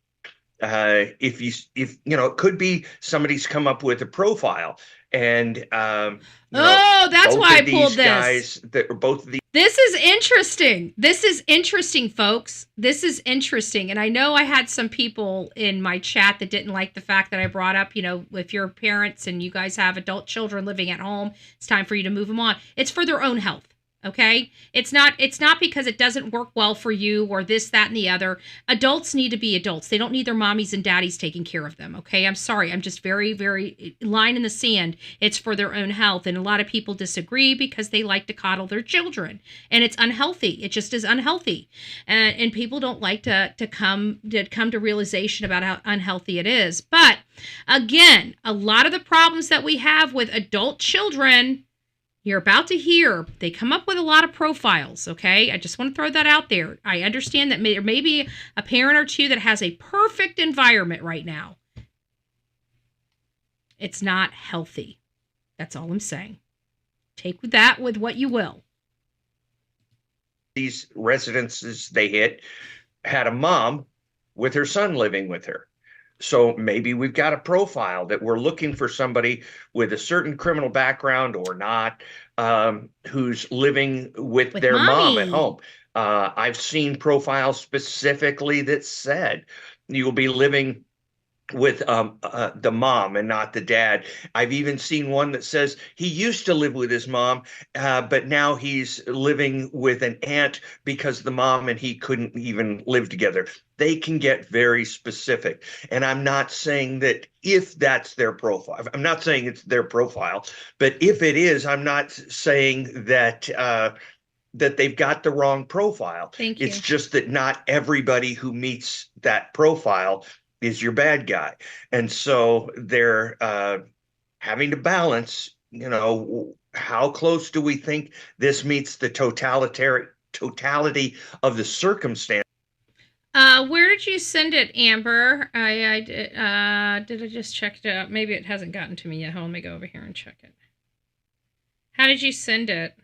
If it could be somebody's come up with a profile, and that's why I pulled this. Guys, both of these. This is interesting. This is interesting, folks. This is interesting, and I know I had some people in my chat that didn't like the fact that I brought up, if you're parents and you guys have adult children living at home, it's time for you to move them on. It's for their own health. Okay. It's not because it doesn't work well for you or this, that, and the other. Adults need to be adults. They don't need their mommies and daddies taking care of them. Okay. I'm sorry. I'm just very, very line in the sand. It's for their own health. And a lot of people disagree because they like to coddle their children, and it's unhealthy. It just is unhealthy. And people don't like to come to realization about how unhealthy it is. But again, a lot of the problems that we have with adult children, you're about to hear, they come up with a lot of profiles, okay? I just want to throw that out there. I understand that there may be a parent or two that has a perfect environment right now. It's not healthy. That's all I'm saying. Take that with what you will. These residences they hit had a mom with her son living with her. So maybe we've got a profile that we're looking for somebody with a certain criminal background or not, who's living with their mom at home. I've seen profiles specifically that said you'll be living with the mom and not the dad. I've even seen one that says he used to live with his mom, but now he's living with an aunt because the mom and he couldn't even live together. They can get very specific. And I'm not saying that if that's their profile, I'm not saying it's their profile, but if it is, I'm not saying that that they've got the wrong profile. Thank you. It's just that not everybody who meets that profile is your bad guy. And so they're having to balance, how close do we think this meets the totality of the circumstance? Where did you send it, Amber? Did I just check it out? Maybe it hasn't gotten to me yet. Let me go over here and check it. How did you send it?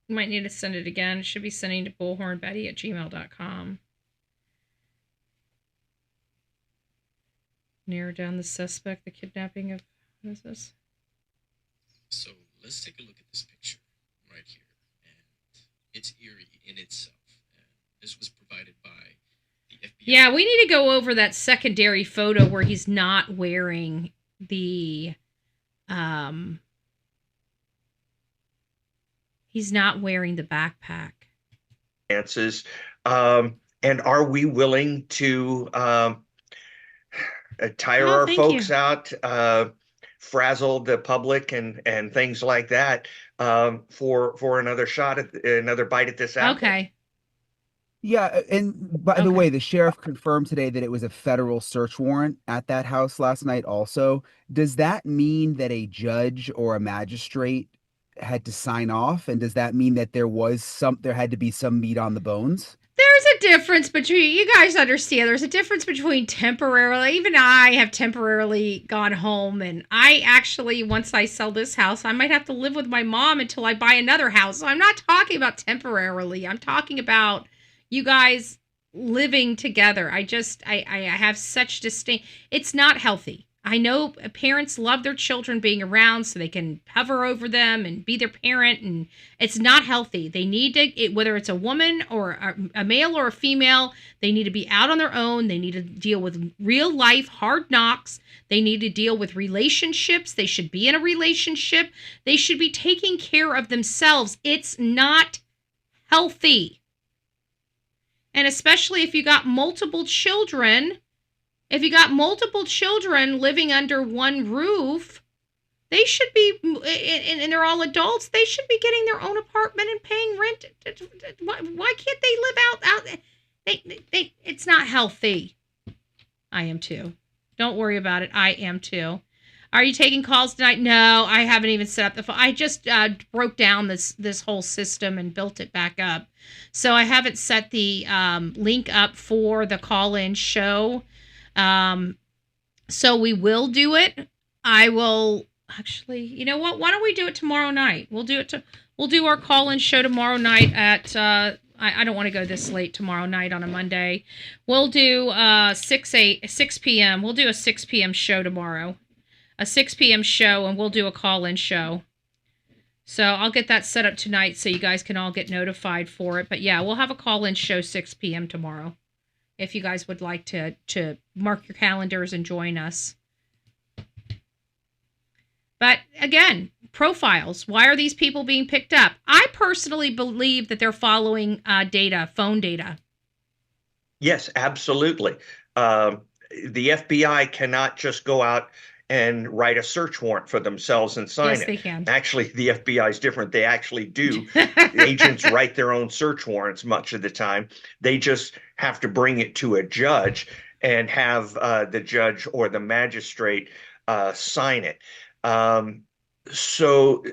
You might need to send it again. It should be sending to bullhornbetty@gmail.com. Narrow down the suspect, the kidnapping of, what is this? So let's take a look at this picture right here. And it's eerie in itself. And this was provided by the FBI. Yeah, we need to go over that secondary photo where he's not wearing the, he's not wearing the backpack. And are we willing to tire our folks out, frazzle the public and things like that for another shot at another bite at this apple? Okay. Yeah, and by the way, the sheriff confirmed today that it was a federal search warrant at that house last night also. Does that mean that a judge or a magistrate had to sign off? And does that mean that there had to be some meat on the bones? There's a difference between, you guys understand, there's a difference between temporarily, even I have temporarily gone home, and I actually, once I sell this house, I might have to live with my mom until I buy another house. So I'm not talking about temporarily. I'm talking about you guys living together. I have such distinct, it's not healthy. I know parents love their children being around so they can hover over them and be their parent, and it's not healthy. They need to, whether it's a woman or a male or a female, they need to be out on their own. They need to deal with real life hard knocks. They need to deal with relationships. They should be in a relationship. They should be taking care of themselves. It's not healthy. And especially if you got multiple children, living under one roof, they should be, and they're all adults, they should be getting their own apartment and paying rent. Why can't they live out? It's not healthy. I am too. Don't worry about it. I am too. Are you taking calls tonight? No, I haven't even set up the phone. I just broke down this whole system and built it back up. So I haven't set the link up for the call-in show. So we will do it. I will actually, you know what? Why don't we do it tomorrow night? We'll do our call-in show tomorrow night at, I don't want to go this late tomorrow night on a Monday. We'll do 6 p.m. We'll do a 6 p.m. show tomorrow. A 6 p.m. show, and we'll do a call-in show. So I'll get that set up tonight so you guys can all get notified for it. But yeah, we'll have a call-in show 6 p.m. tomorrow, if you guys would like to mark your calendars and join us. But again, profiles. Why are these people being picked up? I personally believe that they're following phone data. Yes, absolutely. The FBI cannot just go out and write a search warrant for themselves and sign it. Yes, they can. Actually, the FBI is different. They actually do. Agents write their own search warrants much of the time. They just have to bring it to a judge and have the judge or the magistrate sign it. So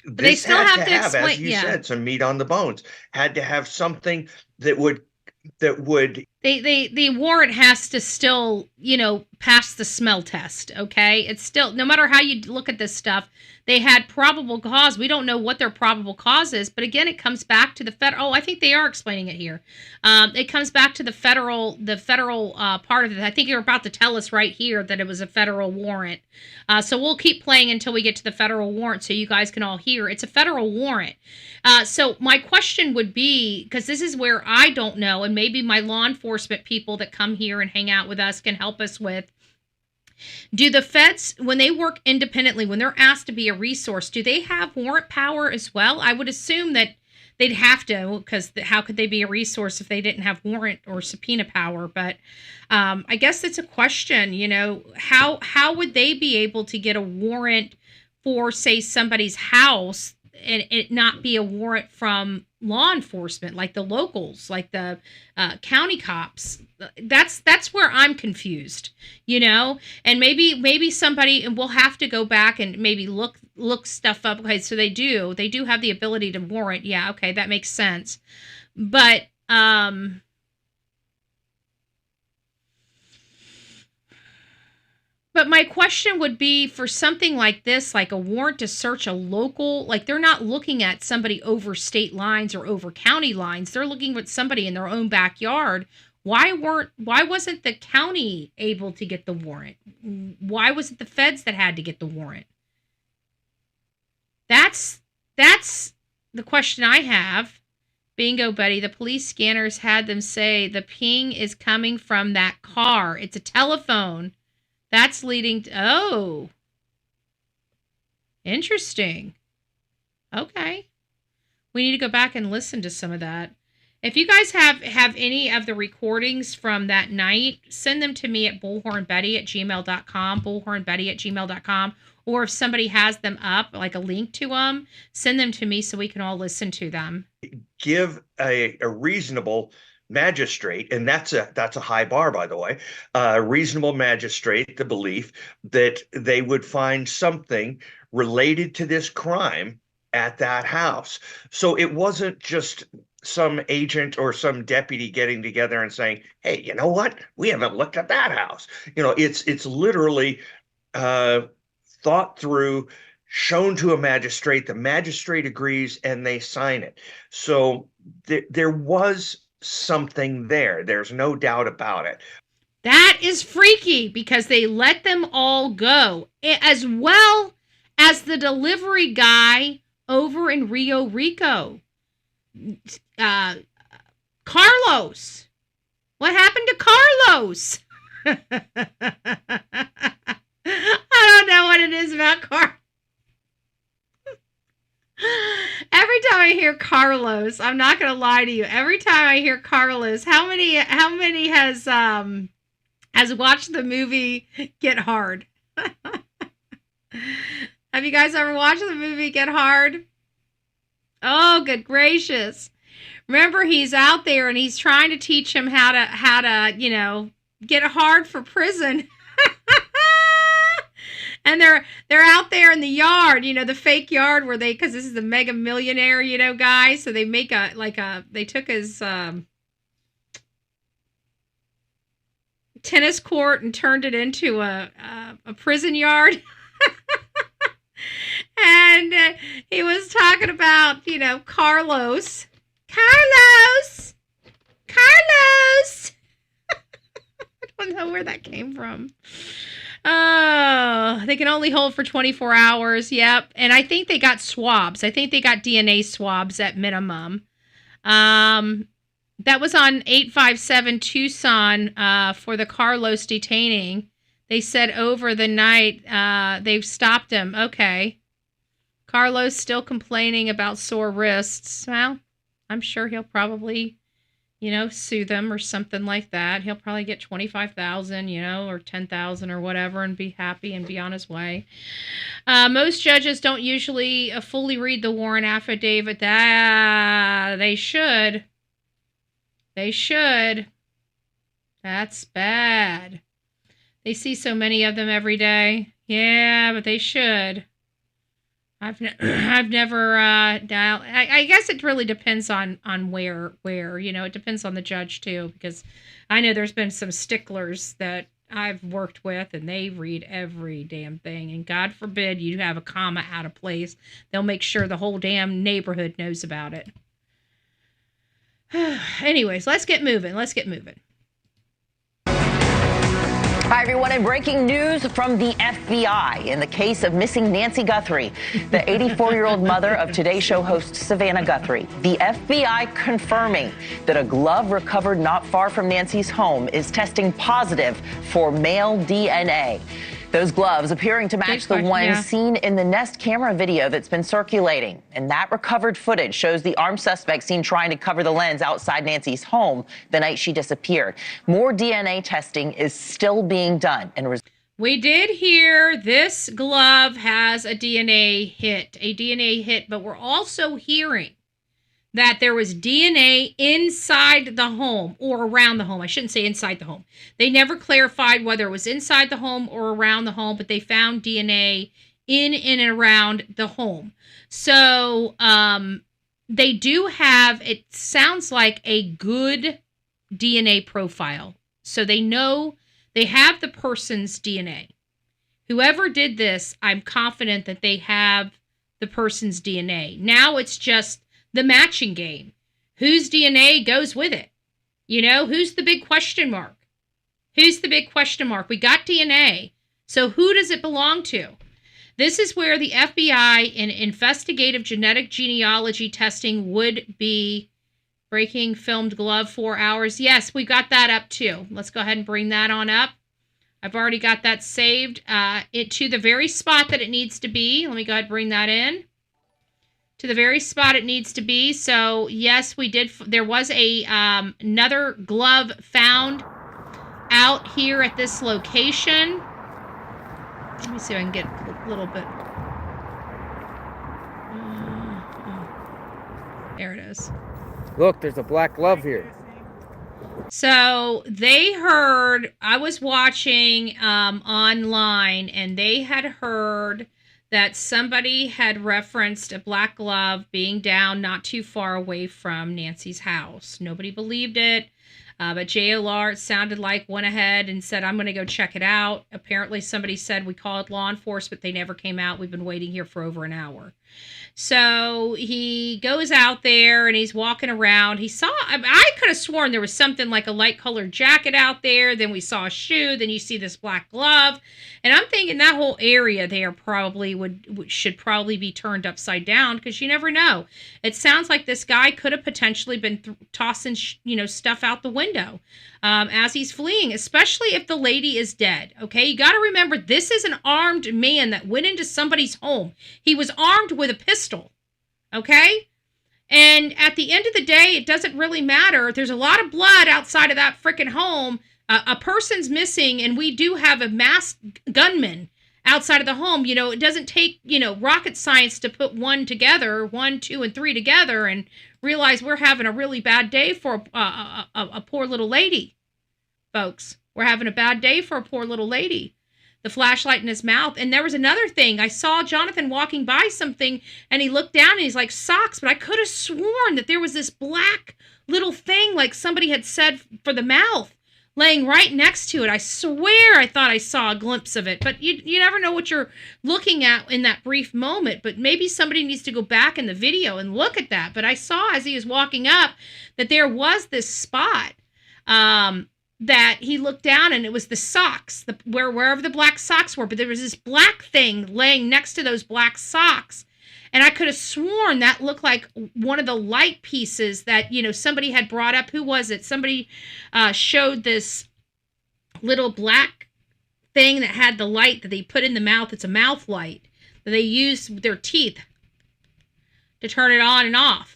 they this still had have to have, as you said, some meat on the bones. Had to have something that would the warrant has to still, pass the smell test, okay? It's still, no matter how you look at this stuff, they had probable cause. We don't know what their probable cause is, but again, it comes back to the federal. Oh, I think they are explaining it here. It comes back to the federal part of it. I think you're about to tell us right here that it was a federal warrant. So we'll keep playing until we get to the federal warrant so you guys can all hear. It's a federal warrant. So my question would be, because this is where I don't know, and maybe my law enforcement people that come here and hang out with us can help us with, do the feds, when they work independently, when they're asked to be a resource, do they have warrant power as well? I would assume that they'd have to, because how could they be a resource if they didn't have warrant or subpoena power? But I guess it's a question, how would they be able to get a warrant for, say, somebody's house and it not be a warrant from law enforcement, like the locals, like the county cops? That's where I'm confused, and maybe somebody, and we'll have to go back and maybe look stuff up. Okay, so they do have the ability to warrant. Yeah, okay, that makes sense. But my question would be, for something like this, like a warrant to search a local, like they're not looking at somebody over state lines or over county lines. They're looking at somebody in their own backyard. Why wasn't the county able to get the warrant? Why was it the feds that had to get the warrant? That's the question I have. Bingo, buddy. The police scanners had them say the ping is coming from that car. It's a telephone. That's leading to, oh, interesting. Okay. We need to go back and listen to some of that. If you guys have any of the recordings from that night, send them to me at bullhornbetty@gmail.com, bullhornbetty@gmail.com, or if somebody has them up, like a link to them, send them to me so we can all listen to them. Give a reasonable magistrate, and that's a high bar, by the way, reasonable magistrate, the belief that they would find something related to this crime at that house. So it wasn't just some agent or some deputy getting together and saying, hey, you know what? We haven't looked at that house. It's literally thought through, shown to a magistrate. The magistrate agrees and they sign it. So there was something there. There's no doubt about it. That is freaky because they let them all go, as well as the delivery guy over in Rio Rico. Carlos. What happened to Carlos? I don't know what it is about Carlos. Every time I hear Carlos, I'm not going to lie to you. Every time I hear Carlos, how many has watched the movie Get Hard? Have you guys ever watched the movie Get Hard? Oh, good gracious. Remember, he's out there and he's trying to teach him how to, get hard for prison. And they're out there in the yard, the fake yard where because this is the Mega Millionaire, guy. So they make they took his tennis court and turned it into a prison yard. And he was talking about, Carlos. I don't know where that came from. Oh, they can only hold for 24 hours. Yep. And I think they got swabs. I think they got DNA swabs at minimum. That was on 857 Tucson for the Carlos detaining. They said over the night they've stopped him. Okay. Carlos still complaining about sore wrists. Well, I'm sure he'll probably, sue them or something like that. He'll probably get $25,000, or $10,000 or whatever, and be happy and be on his way. Most judges don't usually fully read the warrant affidavit. They should. They should. That's bad. They see so many of them every day. Yeah, but they should. I've never I guess it really depends on where it depends on the judge too, because I know there's been some sticklers that I've worked with and they read every damn thing, and God forbid you have a comma out of place, they'll make sure the whole damn neighborhood knows about it. Anyways, let's get moving. Hi, everyone. And breaking news from the FBI in the case of missing Nancy Guthrie, the 84-year-old mother of Today Show host Savannah Guthrie. The FBI confirming that a glove recovered not far from Nancy's home is testing positive for male DNA. Those gloves appearing to match the ones seen in the Nest camera video that's been circulating. And that recovered footage shows the armed suspect seen trying to cover the lens outside Nancy's home the night she disappeared. More DNA testing is still being done. And we did hear this glove has a DNA hit, but we're also hearing that there was DNA inside the home or around the home. I shouldn't say inside the home. They never clarified whether it was inside the home or around the home, but they found DNA in and around the home. So they do have, it sounds like, a good DNA profile. So they know they have the person's DNA. Whoever did this, I'm confident that they have the person's DNA. Now it's just the matching game. Whose DNA goes with it? Who's the big question mark? We got DNA. So who does it belong to? This is where the FBI and investigative genetic genealogy testing would be. Breaking filmed glove 4 hours. Yes, we got that up too. Let's go ahead and bring that on up. I've already got that saved it to the very spot that it needs to be. Let me go ahead and bring that in. To the very spot it needs to be. So yes, we did. There was a another glove found out here at this location. Let me see if I can get a little bit. There it is. Look, there's a black glove here. So they heard, I was watching online, and they had heard that somebody had referenced a black glove being down not too far away from Nancy's house. Nobody believed it. But JLR, it sounded like, went ahead and said, I'm going to go check it out. Apparently somebody said, we called law enforcement. They never came out. We've been waiting here for over an hour. So he goes out there and he's walking around. He saw, I could have sworn there was something like a light colored jacket out there. Then we saw a shoe. Then you see this black glove. And I'm thinking that whole area there probably should probably be turned upside down, because you never know. It sounds like this guy could have potentially been tossing, stuff out the window as he's fleeing, especially if the lady is dead. Okay, you got to remember, this is an armed man that went into somebody's home. He was armed with a pistol. Okay, and at the end of the day, it doesn't really matter. There's a lot of blood outside of that freaking home. A person's missing, and we do have a masked gunman outside of the home. It doesn't take, rocket science to put 1, 2, and 3 together and realize we're having a really bad day for a poor little lady, folks. We're having a bad day for a poor little lady. The flashlight in his mouth. And there was another thing. I saw Jonathan walking by something, and he looked down and he's like, socks, but I could have sworn that there was this black little thing, like somebody had said, for the mouth, laying right next to it. I swear I thought I saw a glimpse of it, but you never know what you're looking at in that brief moment. But maybe somebody needs to go back in the video and look at that. But I saw as he was walking up that there was this spot that he looked down, and it was the socks, wherever the black socks were. But there was this black thing laying next to those black socks. And I could have sworn that looked like one of the light pieces that, somebody had brought up. Who was it? Somebody showed this little black thing that had the light that they put in the mouth. It's a mouth light that they use with their teeth to turn it on and off.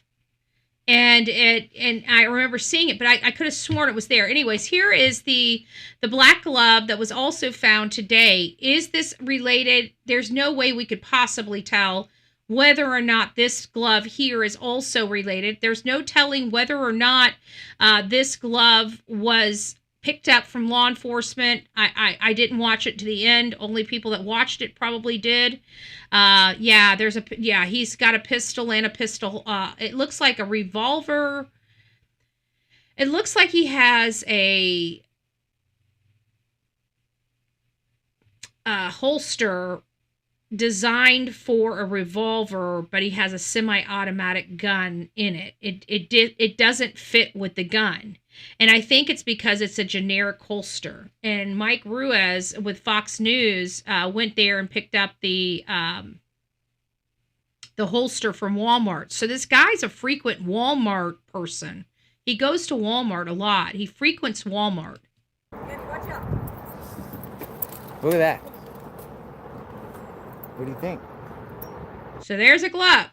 And I remember seeing it, but I could have sworn it was there. Anyways, here is the black glove that was also found today. Is this related? There's no way we could possibly tell whether or not this glove here is also related. There's no telling whether or not this glove was picked up from law enforcement. I didn't watch it to the end. Only people that watched it probably did. He's got a pistol and a pistol. It looks like a revolver. It looks like he has a holster designed for a revolver, but he has a semi-automatic gun in it. It doesn't fit with the gun. And I think it's because it's a generic holster. And Mike Ruiz with Fox News went there and picked up the holster from Walmart. So this guy's a frequent Walmart person. He goes to Walmart a lot. He frequents Walmart. Look at that. What do you think? So there's a glove.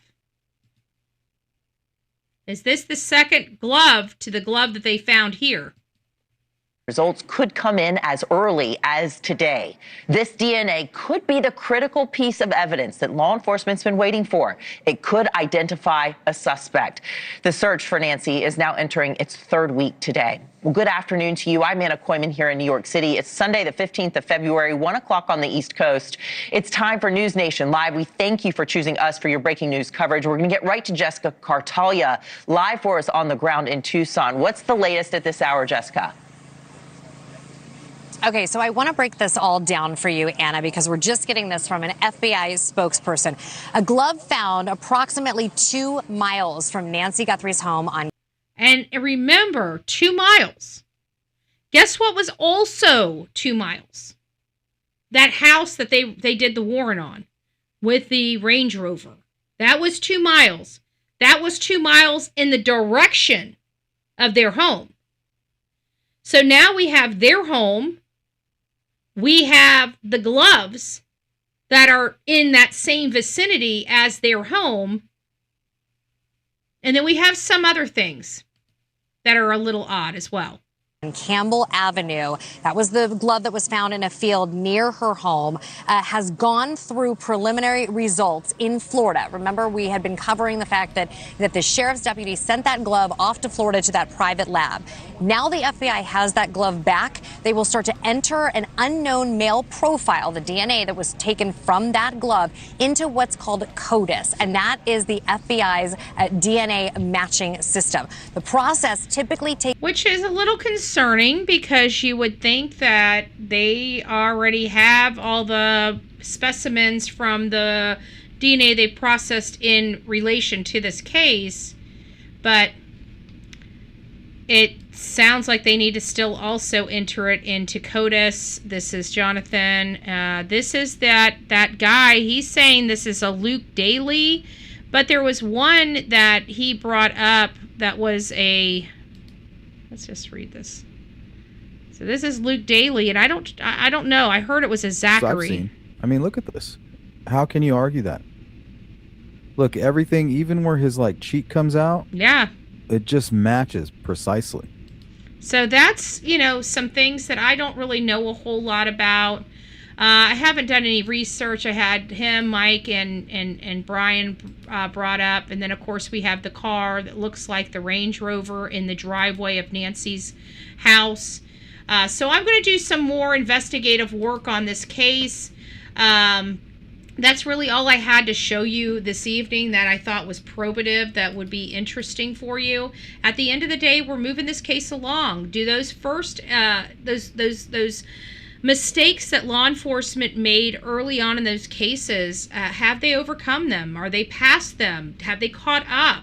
Is this the second glove to the glove that they found here? Results could come in as early as today. This DNA could be the critical piece of evidence that law enforcement's been waiting for. It could identify a suspect. The search for Nancy is now entering its 3rd week today. Well, good afternoon to you. I'm Anna Koyman here in New York City. It's Sunday, the 15th of February, 1 o'clock on the East Coast. It's time for News Nation Live. We thank you for choosing us for your breaking news coverage. We're going to get right to Jessica Cartalia, live for us on the ground in Tucson. What's the latest at this hour, Jessica? Okay, so I want to break this all down for you, Anna, because we're just getting this from an FBI spokesperson. A glove found approximately 2 miles from Nancy Guthrie's home on... And remember, 2 miles. Guess what was also 2 miles? That house that they did the warrant on with the Range Rover. That was 2 miles. That was 2 miles in the direction of their home. So now we have their home. We have the gloves that are in that same vicinity as their home. And then we have some other things that are a little odd as well. Campbell Avenue, that was the glove that was found in a field near her home, has gone through preliminary results in Florida. Remember, we had been covering the fact that the sheriff's deputy sent that glove off to Florida to that private lab. Now the FBI has that glove back. They will start to enter an unknown male profile, the DNA that was taken from that glove, into what's called CODIS, and that is the FBI's DNA matching system. The process typically takes... Which is a little concerning, because you would think that they already have all the specimens from the DNA they processed in relation to this case, but it sounds like they need to still also enter it into CODIS. This is Jonathan. This is that guy. He's saying this is a Luke Daly, but there was one that he brought up that was a... Let's just read this. So this is Luke Daly, and I don't know. I heard it was a Zachary. I mean, look at this. How can you argue that? Look, everything, even where his like cheek comes out, yeah, it just matches precisely. So that's, you know, some things that I don't really know a whole lot about. I haven't done any research. I had him, Mike, and Brian brought up. And then, of course, we have the car that looks like the Range Rover in the driveway of Nancy's house. So I'm going to do some more investigative work on this case. That's really all I had to show you this evening that I thought was probative, that would be interesting for you. At the end of the day, we're moving this case along. Do those first, those mistakes that law enforcement made early on in those cases, have they overcome them? Are they past them? Have they caught up?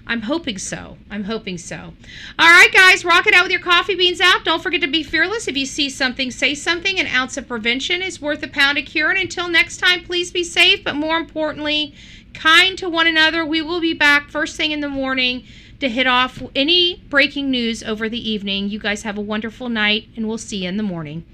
I'm hoping so. I'm hoping so. All right, guys, rock it out with your coffee beans out. Don't forget to be fearless. If you see something, say something. An ounce of prevention is worth a pound of cure. And until next time, please be safe, but more importantly, kind to one another. We will be back first thing in the morning to hit off any breaking news over the evening. You guys have a wonderful night, and we'll see you in the morning.